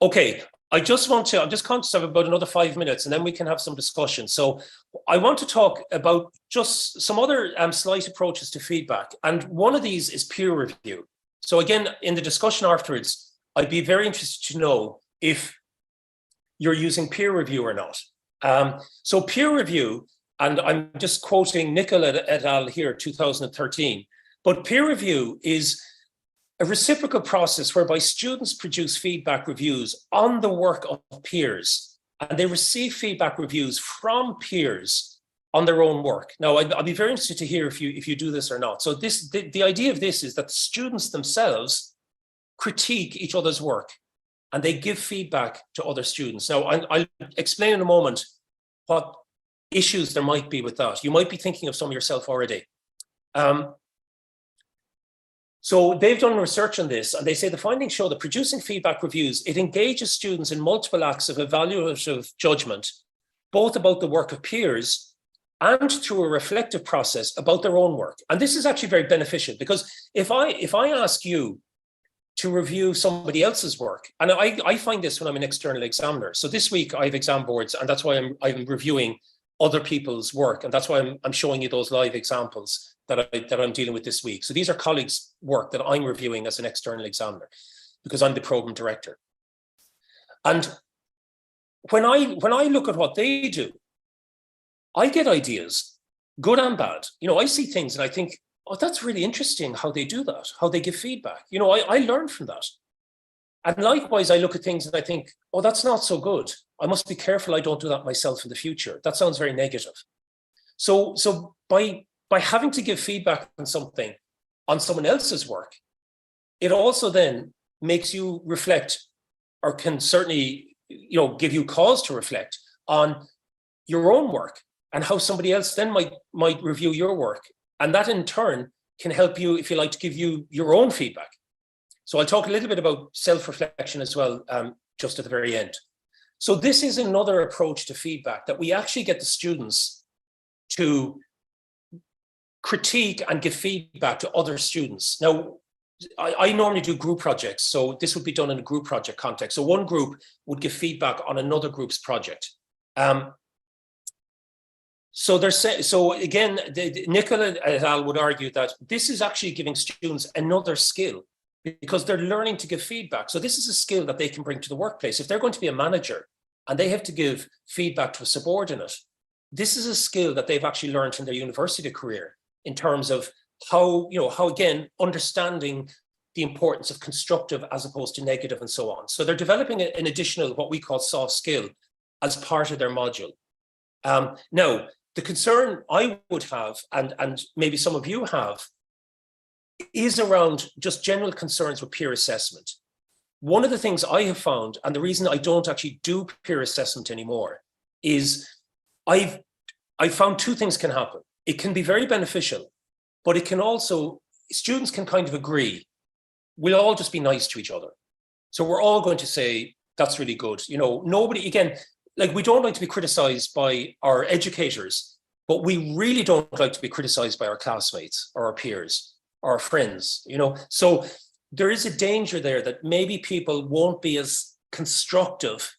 Okay, I'm just conscious of about another 5 minutes, and then we can have some discussion. So I want to talk about just some other slight approaches to feedback. And one of these is peer review. So again, in the discussion afterwards, I'd be very interested to know if you're using peer review or not. So peer review, and I'm just quoting Nicol et al. Here, 2013, but peer review is a reciprocal process whereby students produce feedback reviews on the work of peers, and they receive feedback reviews from peers on their own work. Now, I'd be very interested to hear if you do this or not. So the idea of this is that the students themselves critique each other's work, and they give feedback to other students. Now, I'll explain in a moment what issues there might be with that. You might be thinking of some yourself already. So they've done research on this, and they say the findings show that producing feedback reviews, it engages students in multiple acts of evaluative judgment, both about the work of peers and through a reflective process about their own work. And this is actually very beneficial, because if I ask you to review somebody else's work, and I find this when I'm an external examiner. So this week I have exam boards, and that's why I'm reviewing other people's work, and that's why I'm showing you those live examples that I'm dealing with this week. So these are colleagues' work that I'm reviewing as an external examiner, because I'm the program director. And when I look at what they do, I get ideas, good and bad. You know, I see things and I think, oh, that's really interesting how they do that, how they give feedback. You know, I learn from that. And likewise, I look at things and I think, oh, that's not so good. I must be careful I don't do that myself in the future. That sounds very negative. So by having to give feedback on something, on someone else's work, it also then makes you reflect, or can certainly, you know, give you cause to reflect on your own work and how somebody else then might review your work. And that in turn can help you, if you like, to give you your own feedback. So I'll talk a little bit about self-reflection as well, just at the very end. So this is another approach to feedback, that we actually get the students to critique and give feedback to other students. Now, I normally do group projects, so this would be done in a group project context. So one group would give feedback on another group's project. So again, Nicol et al. Would argue that this is actually giving students another skill, because they're learning to give feedback. So this is a skill that they can bring to the workplace. If they're going to be a manager and they have to give feedback to a subordinate, this is a skill that they've actually learned in their university career, in terms of how again, understanding the importance of constructive as opposed to negative and so on. So they're developing an additional, what we call soft skill, as part of their module. Now, the concern I would have, and maybe some of you have, is around just general concerns with peer assessment. One of the things I have found, and the reason I don't actually do peer assessment anymore, is I've found two things can happen. It can be very beneficial, but it can also, students can kind of agree, we'll all just be nice to each other. So we're all going to say, that's really good. You know, nobody, again, like, we don't like to be criticized by our educators, but we really don't like to be criticized by our classmates or our peers or our friends, you know. So there is a danger there that maybe people won't be as constructive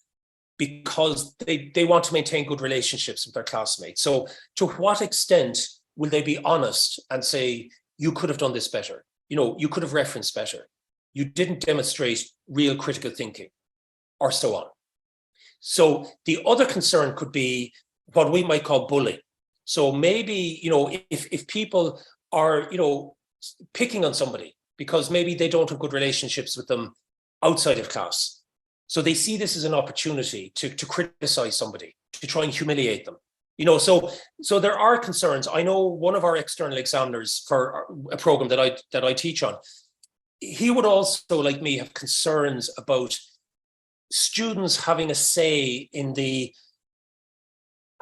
because they want to maintain good relationships with their classmates. So to what extent will they be honest and say, you could have done this better? You know, you could have referenced better. You didn't demonstrate real critical thinking, or so on. So the other concern could be what we might call bullying. So maybe, you know, if people are, you know, picking on somebody because maybe they don't have good relationships with them outside of class. So they see this as an opportunity to criticize somebody, to try and humiliate them. You know, so there are concerns. I know one of our external examiners for a program that I teach on, he would also, like me, have concerns about students having a say in the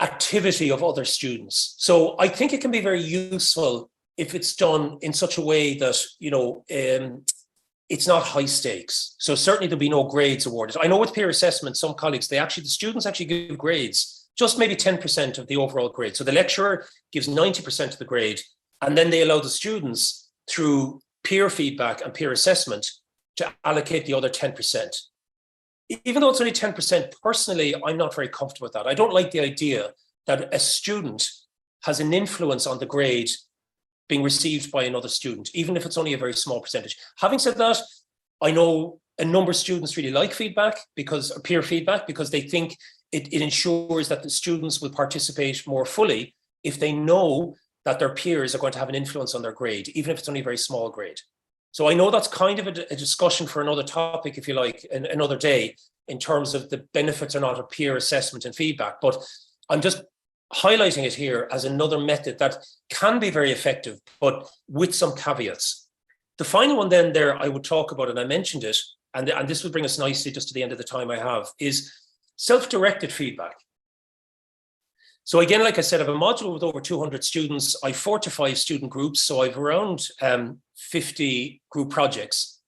activity of other students. So I think it can be very useful if it's done in such a way that, you know, it's not high stakes. So certainly there'll be no grades awarded. I know with peer assessment, some colleagues, the students actually give grades, just maybe 10% of the overall grade. So the lecturer gives 90% of the grade, And then they allow the students through peer feedback and peer assessment to allocate the other 10%. Even though it's only 10%, personally, I'm not very comfortable with that. I don't like the idea that a student has an influence on the grade being received by another student, even if it's only a very small percentage. Having said that, I know a number of students really like feedback because peer feedback, because they think it ensures that the students will participate more fully if they know that their peers are going to have an influence on their grade, even if it's only a very small grade. So I know that's kind of a discussion for another topic, if you like, another day, in terms of the benefits or not of peer assessment and feedback. But I'm just highlighting it here as another method that can be very effective, but with some caveats. The final one then there I would talk about, and I mentioned it, and this will bring us nicely just to the end of the time I have, is self-directed feedback. So again, like I said, I have a module with over 200 students. I have 4 to 5 student groups, so I have around 50 group projects.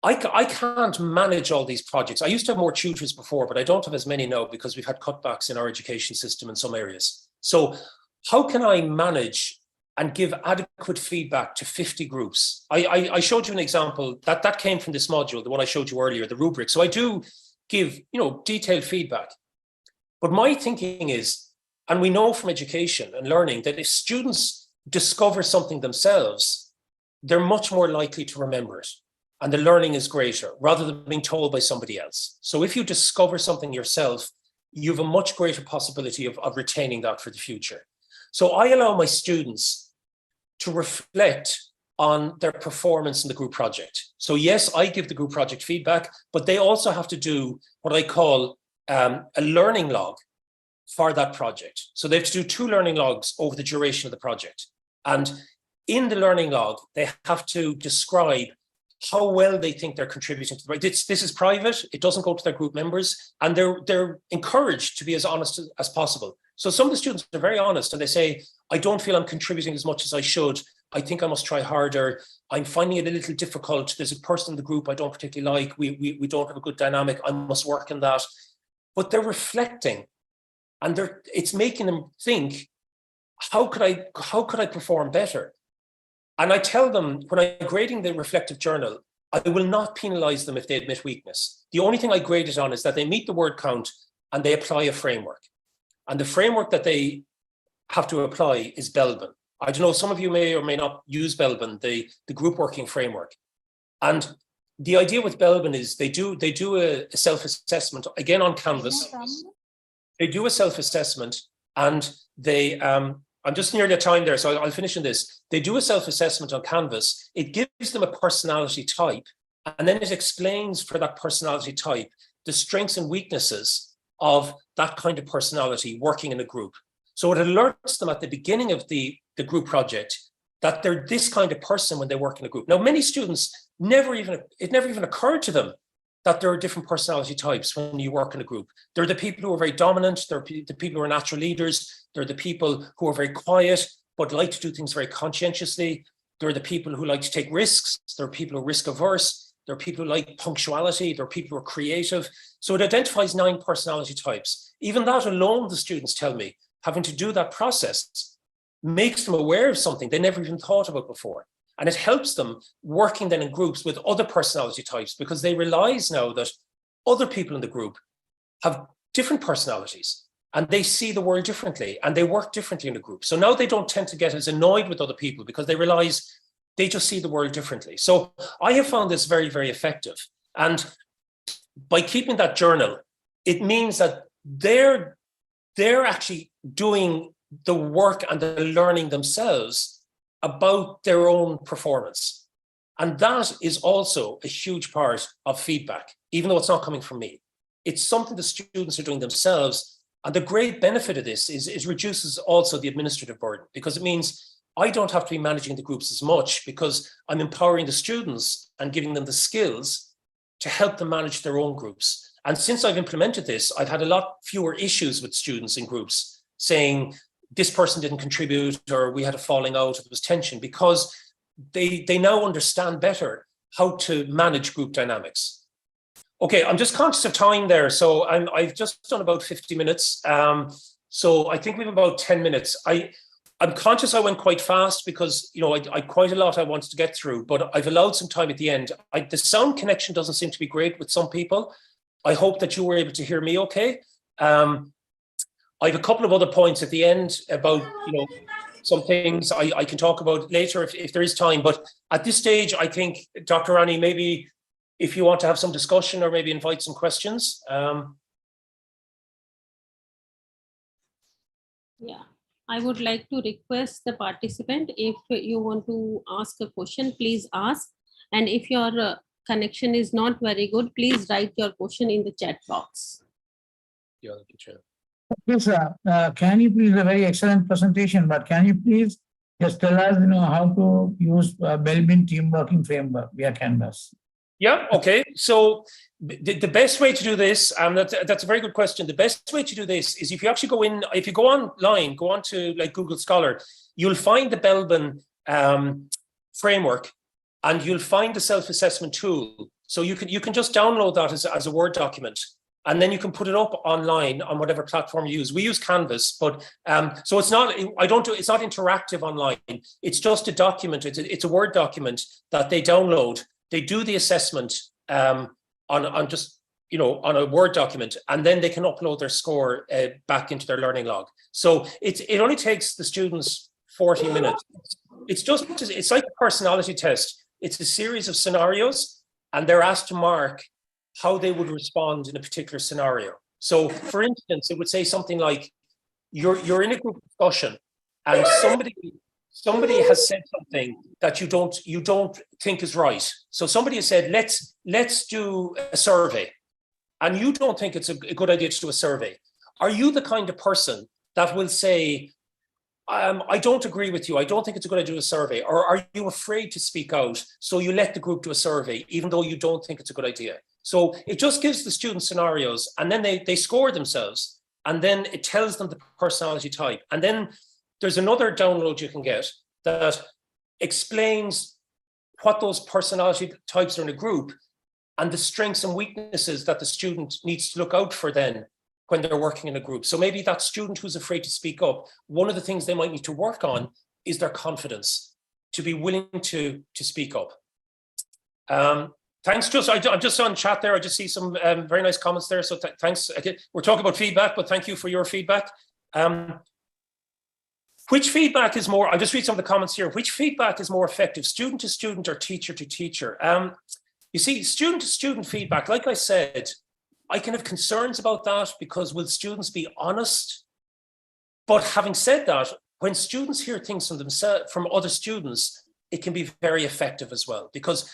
I can't manage all these projects. I used to have more tutors before, but I don't have as many now because we've had cutbacks in our education system in some areas. So how can I manage and give adequate feedback to 50 groups? I showed you an example that came from this module, the one I showed you earlier, the rubric. So I do give, detailed feedback. But my thinking is, and we know from education and learning, that if students discover something themselves, they're much more likely to remember it. And the learning is greater rather than being told by somebody else. So if you discover something yourself, you have a much greater possibility of retaining that for the future. So I allow my students to reflect on their performance in the group project. So yes, I give the group project feedback, but they also have to do what I call a learning log for that project. So they have to do 2 learning logs over the duration of the project. And in the learning log, they have to describe how well they think they're contributing to the project. This is private, it doesn't go to their group members, and they're encouraged to be as honest as possible. So some of the students are very honest and they say, I don't feel I'm contributing as much as I should. I think I must try harder. I'm finding it a little difficult. There's a person in the group I don't particularly like. We don't have a good dynamic. I must work on that. But they're reflecting, and it's making them think, how could I perform better? And I tell them, when I'm grading the reflective journal, I will not penalize them if they admit weakness. The only thing I grade it on is that they meet the word count and they apply a framework. And the framework that they have to apply is Belbin. I don't know, some of you may or may not use Belbin, the group working framework. And the idea with Belbin is they do a self-assessment, again on Canvas. They do a self-assessment and they, I'm just nearly at time there, so I'll finish in this. They do a self-assessment on Canvas. It gives them a personality type, and then it explains for that personality type the strengths and weaknesses of that kind of personality working in a group. So it alerts them at the beginning of the group project that they're this kind of person when they work in a group. Now, many students it never even occurred to them that there are different personality types when you work in a group. There are the people who are very dominant, there are the people who are natural leaders, there are the people who are very quiet, but like to do things very conscientiously. There are the people who like to take risks, there are people who are risk averse, there are people who like punctuality, there are people who are creative. So it identifies 9 personality types. Even that alone, the students tell me, having to do that process makes them aware of something they never even thought about before. And it helps them working then in groups with other personality types, because they realize now that other people in the group have different personalities and they see the world differently and they work differently in a group. So now they don't tend to get as annoyed with other people because they realize they just see the world differently. So I have found this very, very effective. And by keeping that journal, it means that they're actually doing the work and the learning themselves about their own performance. And that is also a huge part of feedback, even though it's not coming from me. It's something the students are doing themselves. And the great benefit of this is it reduces also the administrative burden, because it means I don't have to be managing the groups as much, because I'm empowering the students and giving them the skills to help them manage their own groups. And since I've implemented this, I've had a lot fewer issues with students in groups saying, this person didn't contribute, or we had a falling out, or there was tension, because they now understand better how to manage group dynamics. Okay, I'm just conscious of time there. So I've just done about 50 minutes. So I think we have about 10 minutes. I I'm conscious I went quite fast because, you know, I quite a lot I wanted to get through, but I've allowed some time at the end. The sound connection doesn't seem to be great with some people. I hope that you were able to hear me okay. I have a couple of other points at the end about, you know, some things I can talk about later if there is time. But at this stage, I think, Dr. Rani, maybe if you want to have some discussion or maybe invite some questions. Yeah, I would like to request the participant, if you want to ask a question, please ask. And if your connection is not very good, please write your question in the chat box. Yeah, Yes, can you please, a very excellent presentation, but can you please just tell us, you know, how to use Belbin team working framework via Canvas? Yeah, okay. So the best way to do this, that's a very good question. The best way to do this is if you actually go in, if you go online, go on to like Google Scholar, you'll find the Belbin framework and you'll find the self-assessment tool. So you can just download that as a Word document. And then you can put it up online on whatever platform you use. We use Canvas, but so it's not. It's not interactive online. It's just a document. It's a Word document that they download. They do the assessment on just, you know, on a Word document, and then they can upload their score back into their learning log. So it only takes the students 40 minutes. It's like a personality test. It's a series of scenarios, and they're asked to mark how they would respond in a particular scenario. So, for instance, it would say something like, you're in a group discussion, and somebody has said something that you don't think is right. So somebody has said, let's do a survey, and you don't think it's a good idea to do a survey. Are you the kind of person that will say, I don't agree with you, I don't think it's a good idea to do a survey? Or are you afraid to speak out, so you let the group do a survey, even though you don't think it's a good idea? So it just gives the students scenarios, and then they score themselves, and then it tells them the personality type. And then there's another download you can get that explains what those personality types are in a group and the strengths and weaknesses that the student needs to look out for then when they're working in a group. So maybe that student who's afraid to speak up, one of the things they might need to work on is their confidence, to be willing to speak up. Thanks, I'm just on chat there. I just see some very nice comments there. So thanks. Again, we're talking about feedback, but thank you for your feedback. Which feedback is more, I'll just read some of the comments here. Which feedback is more effective, student to student or teacher to teacher? You see, student to student feedback, like I said, I can have concerns about that because will students be honest? But having said that, when students hear things from themselves, from other students, it can be very effective as well. Because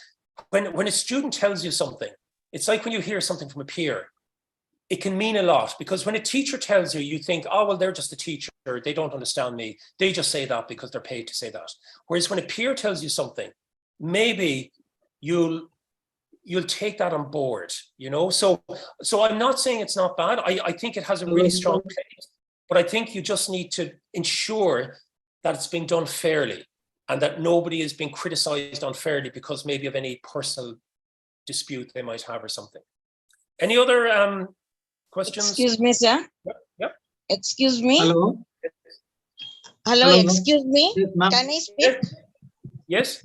when a student tells you something, it's like when you hear something from a peer, it can mean a lot. Because when a teacher tells you, you think, oh, well, they're just a teacher, they don't understand me. They just say that because they're paid to say that. Whereas when a peer tells you something, maybe you'll take that on board, you know? So I'm not saying it's not bad. I think it has a really strong place, but I think you just need to ensure that it's being done fairly and that nobody is being criticized unfairly because maybe of any personal dispute they might have or something. Any other questions? Excuse me, sir. Yep. Excuse me. Hello. Hello. Excuse me. Yes, Can I speak? Yes.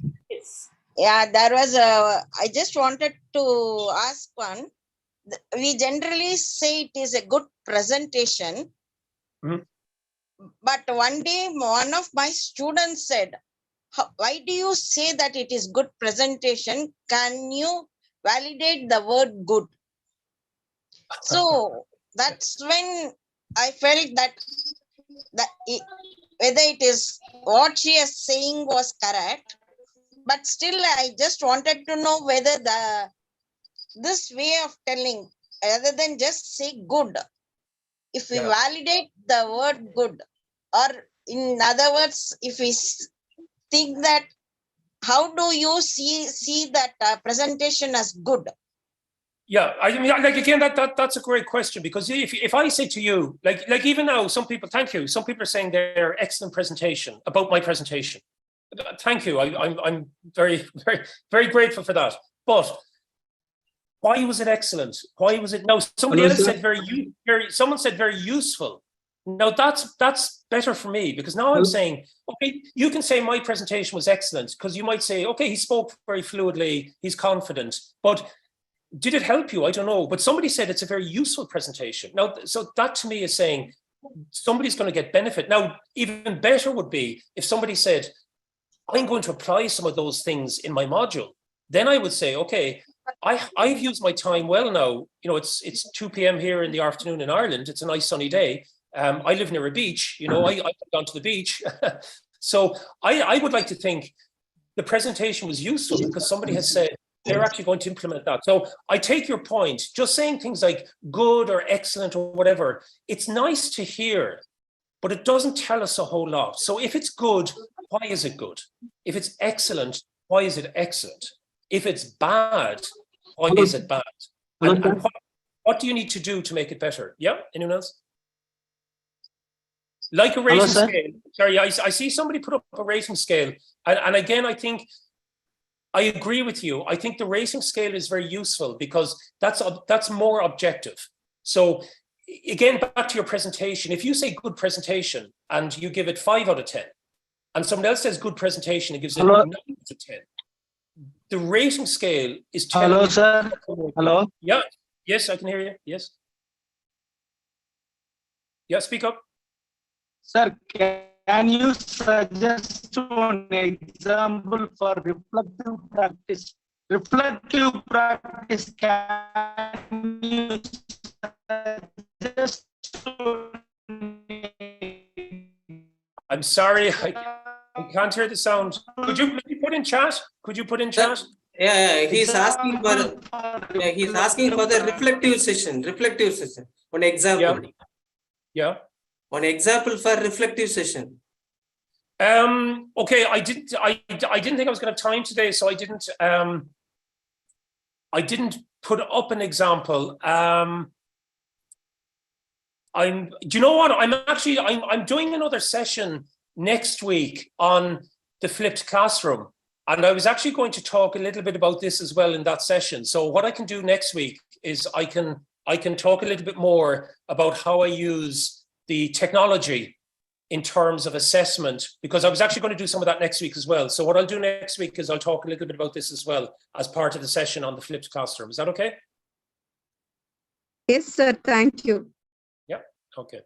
Yeah, there was a. I just wanted to ask one. We generally say it is a good presentation, but one day one of my students said, "Why do you say that it is good presentation? Can you validate the word good?" So that's when I felt that whether it is what she is saying was correct, but still I just wanted to know whether this way of telling, rather than just say good, if we validate the word good, or in other words, if we think that, how do you see that presentation as good? Yeah, I mean, like again, that's a great question, because if I say to you, like even now, some people, thank you. Some people are saying they're excellent presentation about my presentation. Thank you. I'm very, very, very grateful for that. But why was it excellent? Why was it? No, somebody else said someone said very useful. Now that's better for me, because now I'm saying, okay, you can say my presentation was excellent, because you might say, okay, he spoke very fluidly, he's confident, but did it help you? I don't know. But somebody said it's a very useful presentation. Now, so that to me is saying somebody's going to get benefit. Now, even better would be if somebody said, I'm going to apply some of those things in my module. Then I would say, okay, I've used my time well now. You know, it's 2 p.m. here in the afternoon in Ireland. It's a nice sunny day. I live near a beach. You know, I've gone to the beach. So I would like to think the presentation was useful because somebody has said they're actually going to implement that. So I take your point. Just saying things like good or excellent or whatever, it's nice to hear, but it doesn't tell us a whole lot. So if it's good, why is it good? If it's excellent, why is it excellent? If it's bad, why is it bad? And what do you need to do to make it better? Yeah, anyone else? Like a rating scale. Sorry, I see somebody put up a rating scale. And again, I think I agree with you. I think the rating scale is very useful because that's more objective. So again, back to your presentation, if you say good presentation and you give it 5 out of 10, and someone else says good presentation and gives it 9 out of 10, the rating scale is telling Hello, sir. Hello. Yeah. Yes, I can hear you. Yes. Yeah, speak up. Sir, can you suggest one example for reflective practice? Reflective practice, can you suggest? I'm sorry, I can't hear the sound. Could you maybe put in chat? Could you put in chat? Yeah, he's asking for the reflective session. Reflective session. One example. Yeah. One example for reflective session. Okay, I didn't think I was going to have time today, so I didn't put up an example. Do you know what? I'm doing another session next week on the flipped classroom. And I was actually going to talk a little bit about this as well in that session. So what I can do next week is I can talk a little bit more about how I use the technology in terms of assessment, because I was actually going to do some of that next week as well. So what I'll do next week is I'll talk a little bit about this as well as part of the session on the flipped classroom. Is that okay? Yes, sir. Thank you. Yeah. Okay.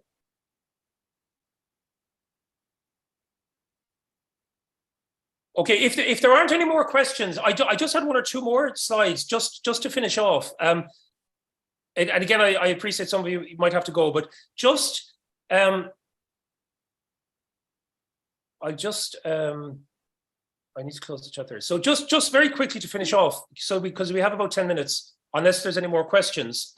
Okay, if there aren't any more questions, I just had 1 or 2 more slides just to finish off. And again, I appreciate some of you might have to go, but just I need to close the chat there. So just very quickly to finish off, so because we have about 10 minutes, unless there's any more questions.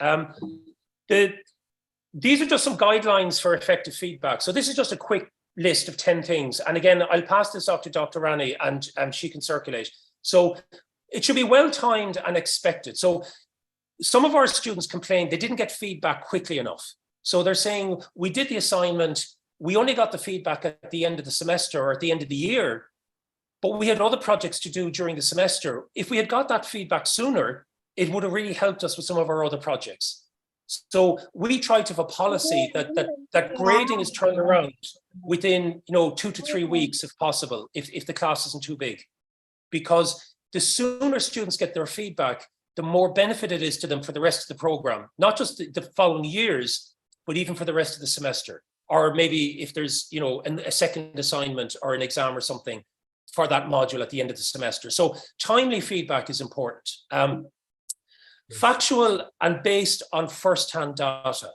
These are just some guidelines for effective feedback. So this is just a quick list of 10 things. And again, I'll pass this off to Dr. Rani and she can circulate. So it should be well-timed and expected. So some of our students complained they didn't get feedback quickly enough. So they're saying, we did the assignment, we only got the feedback at the end of the semester or at the end of the year, but we had other projects to do during the semester. If we had got that feedback sooner, it would have really helped us with some of our other projects. So we try to have a policy that grading is turned around within 2 to 3 weeks, if possible, if the class isn't too big. Because the sooner students get their feedback, the more benefit it is to them for the rest of the program, not just the following years, but even for the rest of the semester. Or maybe if there's a second assignment or an exam or something for that module at the end of the semester. So timely feedback is important. Factual and based on first-hand data.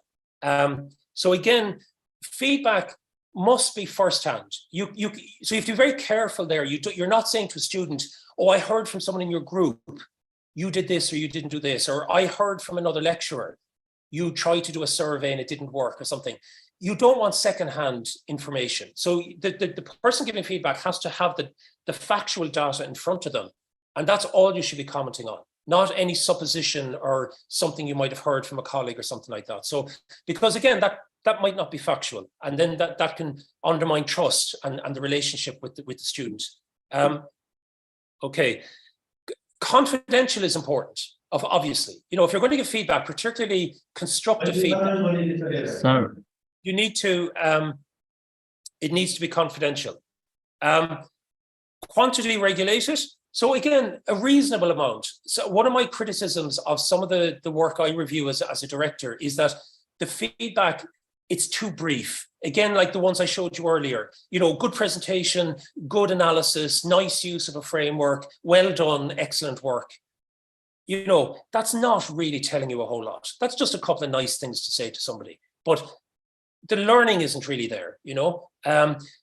So again, feedback must be first-hand. So you have to be very careful there. You're not saying to a student, oh, I heard from someone in your group, you did this or you didn't do this, or I heard from another lecturer, you tried to do a survey and it didn't work or something. You don't want second-hand information. So the person giving feedback has to have the factual data in front of them. And that's all you should be commenting on, not any supposition or something you might have heard from a colleague or something like that. So, because again, that might not be factual, and then that can undermine trust and the relationship with the student. Okay, confidential is important, obviously. If you're going to give feedback, particularly constructive feedback. Sir, you need to, it needs to be confidential. Quantity regulated. So again, a reasonable amount. So one of my criticisms of some of the work I review as a director is that the feedback, it's too brief. Again, like the ones I showed you earlier, you know, good presentation, good analysis, nice use of a framework, well done, excellent work. You know, that's not really telling you a whole lot. That's just a couple of nice things to say to somebody, but the learning isn't really there, you know?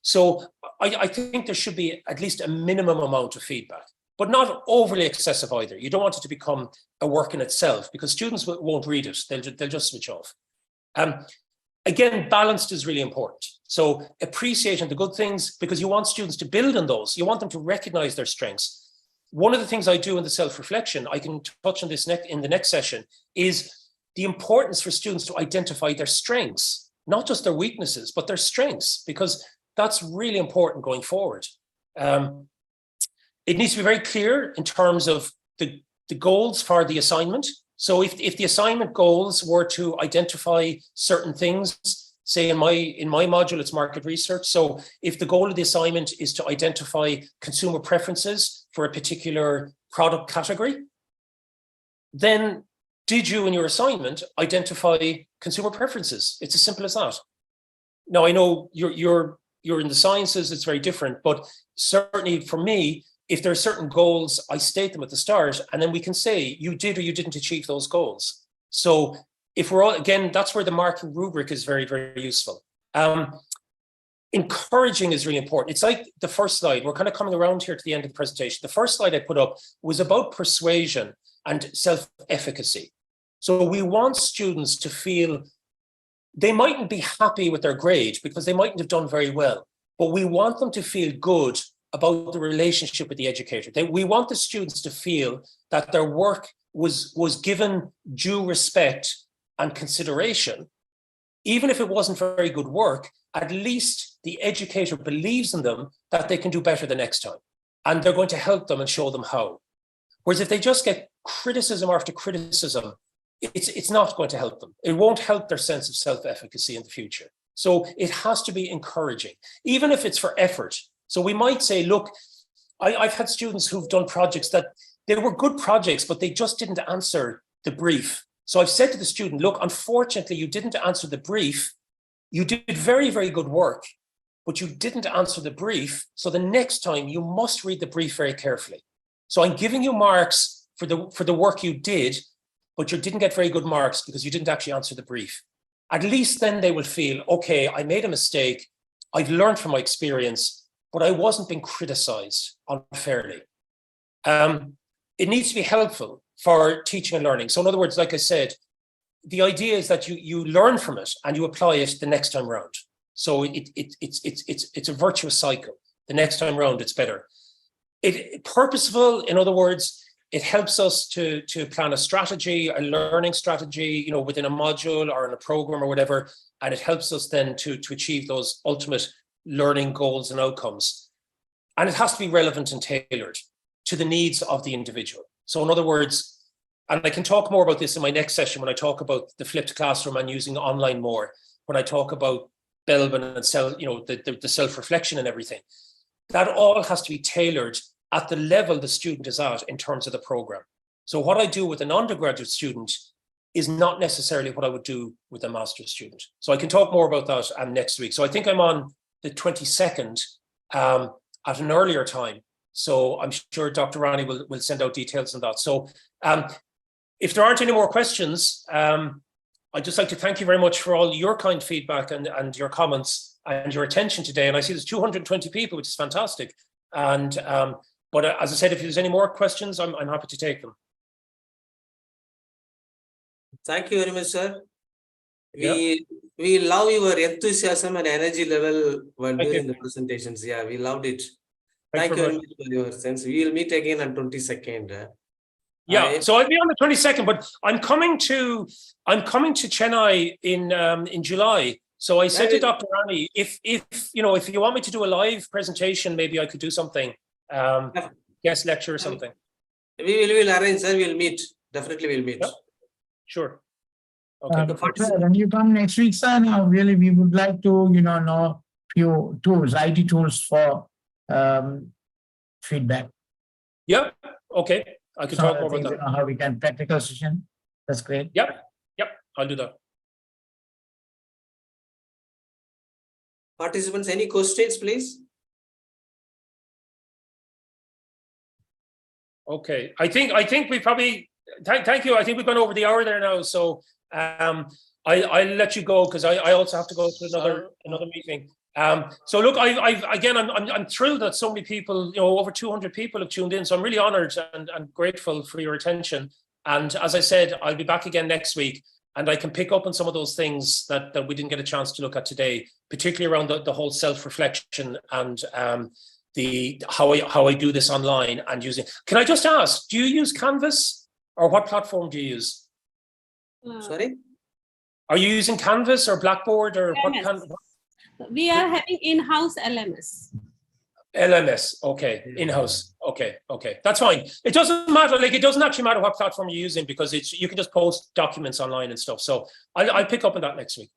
So I think there should be at least a minimum amount of feedback, but not overly excessive either. You don't want it to become a work in itself because students won't read it. They'll just switch off. Again, balanced is really important. So appreciating the good things, because you want students to build on those. You want them to recognize their strengths. One of the things I do in the self-reflection, I can touch on this in the next session, is the importance for students to identify their strengths, not just their weaknesses, but their strengths, because that's really important going forward. It needs to be very clear in terms of the goals for the assignment. So if the assignment goals were to identify certain things, say in my module, it's market research. So if the goal of the assignment is to identify consumer preferences for a particular product category, then did you in your assignment identify consumer preferences? It's as simple as that. Now I know you're in the sciences, it's very different, but certainly for me, if there are certain goals, I state them at the start, and then we can say you did or you didn't achieve those goals. So if we're all, again, that's where the marking rubric is very, very useful. Encouraging is really important. It's like the first slide. We're kind of coming around here to the end of the presentation. The first slide I put up was about persuasion and self-efficacy. So we want students to feel they mightn't be happy with their grade because they mightn't have done very well, but we want them to feel good about the relationship with the educator. We want the students to feel that their work was given due respect and consideration. Even if it wasn't very good work, at least the educator believes in them that they can do better the next time. And they're going to help them and show them how. Whereas if they just get criticism after criticism, it's not going to help them. It won't help their sense of self-efficacy in the future. So it has to be encouraging, even if it's for effort. So we might say, look, I've had students who've done projects that they were good projects, but they just didn't answer the brief. So I've said to the student, look, unfortunately, you didn't answer the brief. You did very, very good work, but you didn't answer the brief. So the next time you must read the brief very carefully. So I'm giving you marks for the work you did, but you didn't get very good marks because you didn't actually answer the brief. At least then they will feel, okay, I made a mistake. I've learned from my experience, but I wasn't being criticized unfairly. It needs to be helpful for teaching and learning. So in other words, like I said, the idea is that you learn from it and you apply it the next time round. So it's a virtuous cycle. The next time round, it's better. Purposeful, in other words, it helps us to plan a strategy, a learning strategy, within a module or in a program or whatever, and it helps us then to achieve those ultimate learning goals and outcomes. And it has to be relevant and tailored to the needs of the individual. So in other words, and I can talk more about this in my next session when I talk about the flipped classroom and using online more, when I talk about Belbin and the self-reflection and everything. That all has to be tailored at the level the student is at in terms of the program. So what I do with an undergraduate student is not necessarily what I would do with a master's student. So I can talk more about that next week. So I think I'm on the 22nd at an earlier time. So I'm sure Dr. Rani will send out details on that. So if there aren't any more questions, I'd just like to thank you very much for all your kind feedback and your comments and your attention today. And I see there's 220 people, which is fantastic. And but as I said, if there's any more questions, I'm happy to take them. Thank you very much, sir. We love your enthusiasm and energy level when during the presentations. Yeah, we loved it. Thank you very much for your sense. We will meet again on 22nd. Yeah, so I'll be on the 22nd, but I'm coming to Chennai in July. So I said to Dr. Rani, if you want me to do a live presentation, maybe I could do something, guest lecture or something. We will arrange, sir. We'll meet. Definitely we'll meet. Yep. Sure. Okay, good. Sir, when you come next week, sir, now really we would like to, know few tools, IT tools for feedback. Yeah. Okay. I can Some talk of the more about things, that. how we can practical session. That's great. Yep. Yep. I'll do that. Participants, any questions, please? Okay. I think we probably thank you. I think we've gone over the hour there now. So I'll let you go because I also have to go to another meeting. So look, I'm thrilled that so many people, over 200 people have tuned in. So I'm really honored and grateful for your attention. And as I said, I'll be back again next week, and I can pick up on some of those things that we didn't get a chance to look at today, particularly around the whole self-reflection and how I do this online and using. Can I just ask, do you use Canvas, or what platform do you use? Sorry? Are you using Canvas or Blackboard or LMS. We are having in-house LMS. LMS, okay, in-house, okay, that's fine. It doesn't matter, it doesn't actually matter what platform you're using, because you can just post documents online and stuff. So I'll pick up on that next week.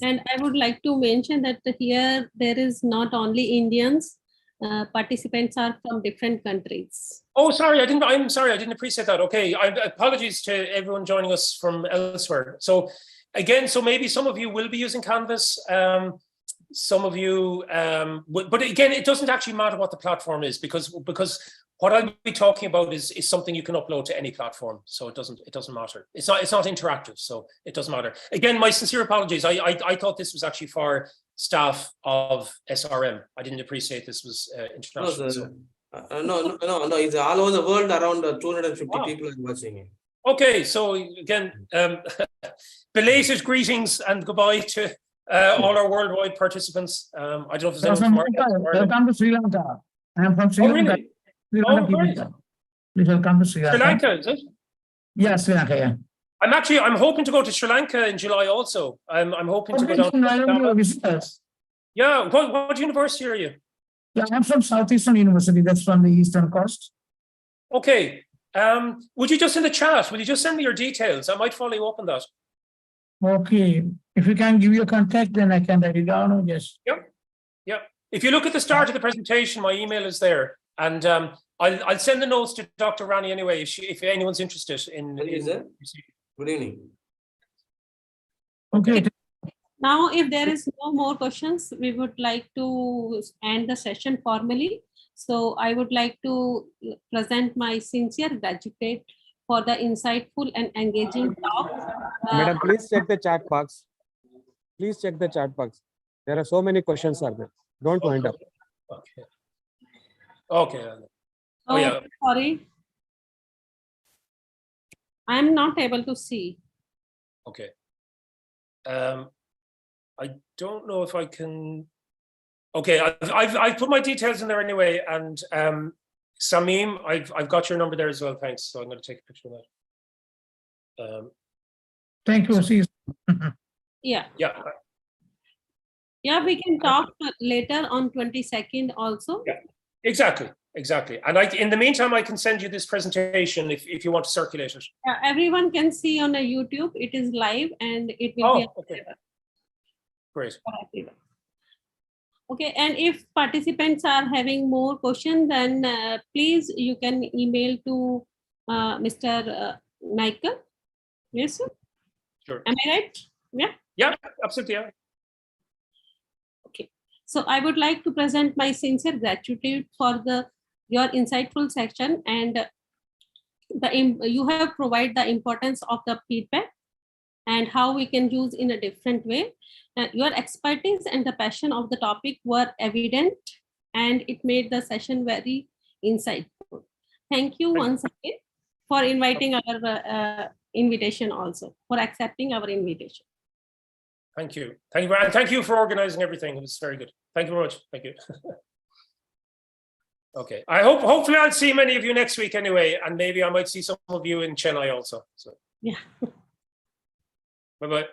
And I would like to mention that here there is not only Indians, participants are from different countries. Oh, sorry, I'm sorry, I didn't appreciate that. Okay, apologies to everyone joining us from elsewhere. So again, maybe some of you will be using Canvas. Some of you, but again, it doesn't actually matter what the platform is, because what I'll be talking about is something you can upload to any platform. So it doesn't matter. It's not interactive, so it doesn't matter. Again, my sincere apologies. I thought this was actually for staff of SRM. I didn't appreciate this was international. No, it's all over the world. Around 250 people are watching it. Okay, so again, belated greetings and goodbye to all our worldwide participants. I don't know if there's anyone from Welcome to Sri Lanka. I am from Sri Lanka. Really? Sri Lanka Great. Please welcome to Sri Lanka. Sri Lanka, is it? Yeah, Sri Lanka, yeah. I'm hoping to go to Sri Lanka in July also. I'm hoping to go down. Visit us. Yeah, what university are you? Yeah, I'm from Southeastern University. That's from the Eastern Coast. Okay. Would you just in the chat, will you just send me your details? I might follow you up on that. Okay. If you can give your contact, then I can write it down or just. Yep. If you look at the start of the presentation, my email is there. And I'll send the notes to Dr. Rani anyway, if anyone's interested in. Good evening. Okay. Now, if there is no more questions, we would like to end the session formally. So I would like to present my sincere gratitude for the insightful and engaging talk. Madam, please check the chat box. Please check the chat box. There are so many questions are there. Don't wind up. Okay. Oh, yeah. Sorry. I'm not able to see. Okay. I don't know if I can. Okay, I've put my details in there anyway, and Samim, I've got your number there as well. Thanks. So I'm going to take a picture of that. Thank you. See you. Yeah. Yeah. Yeah, we can talk later on 22nd also. Yeah, exactly. And in the meantime, I can send you this presentation if you want to circulate it. Everyone can see on a YouTube. It is live and it will be available. Okay. Great. Okay, and if participants are having more questions, then please you can email to Mr. Michael. Yes, sir? Sure. Am I right? Yeah. Yeah, absolutely. Yeah. Okay. So I would like to present my sincere gratitude for your insightful section, and you have provided the importance of the feedback and how we can use in a different way. Your expertise and the passion of the topic were evident, and it made the session very insightful. Thank you once again for inviting our invitation, also for accepting our invitation. Thank you. And thank you for organizing everything. It was very good. Thank you very much. Thank you. Okay. Hopefully I'll see many of you next week anyway, and maybe I might see some of you in Chennai also. So yeah. Bye-bye.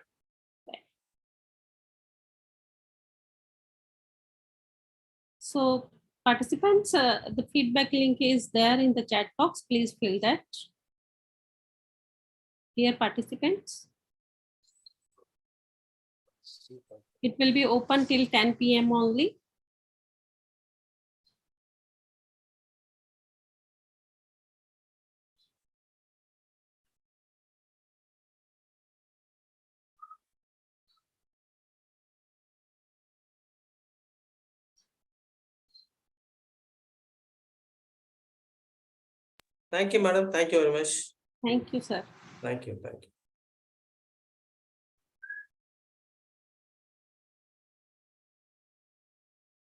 So participants, the feedback link is there in the chat box. Please fill that. Dear participants, it will be open till 10 p.m. only. Thank you, madam. Thank you very much. Thank you, sir. Thank you. Thank you.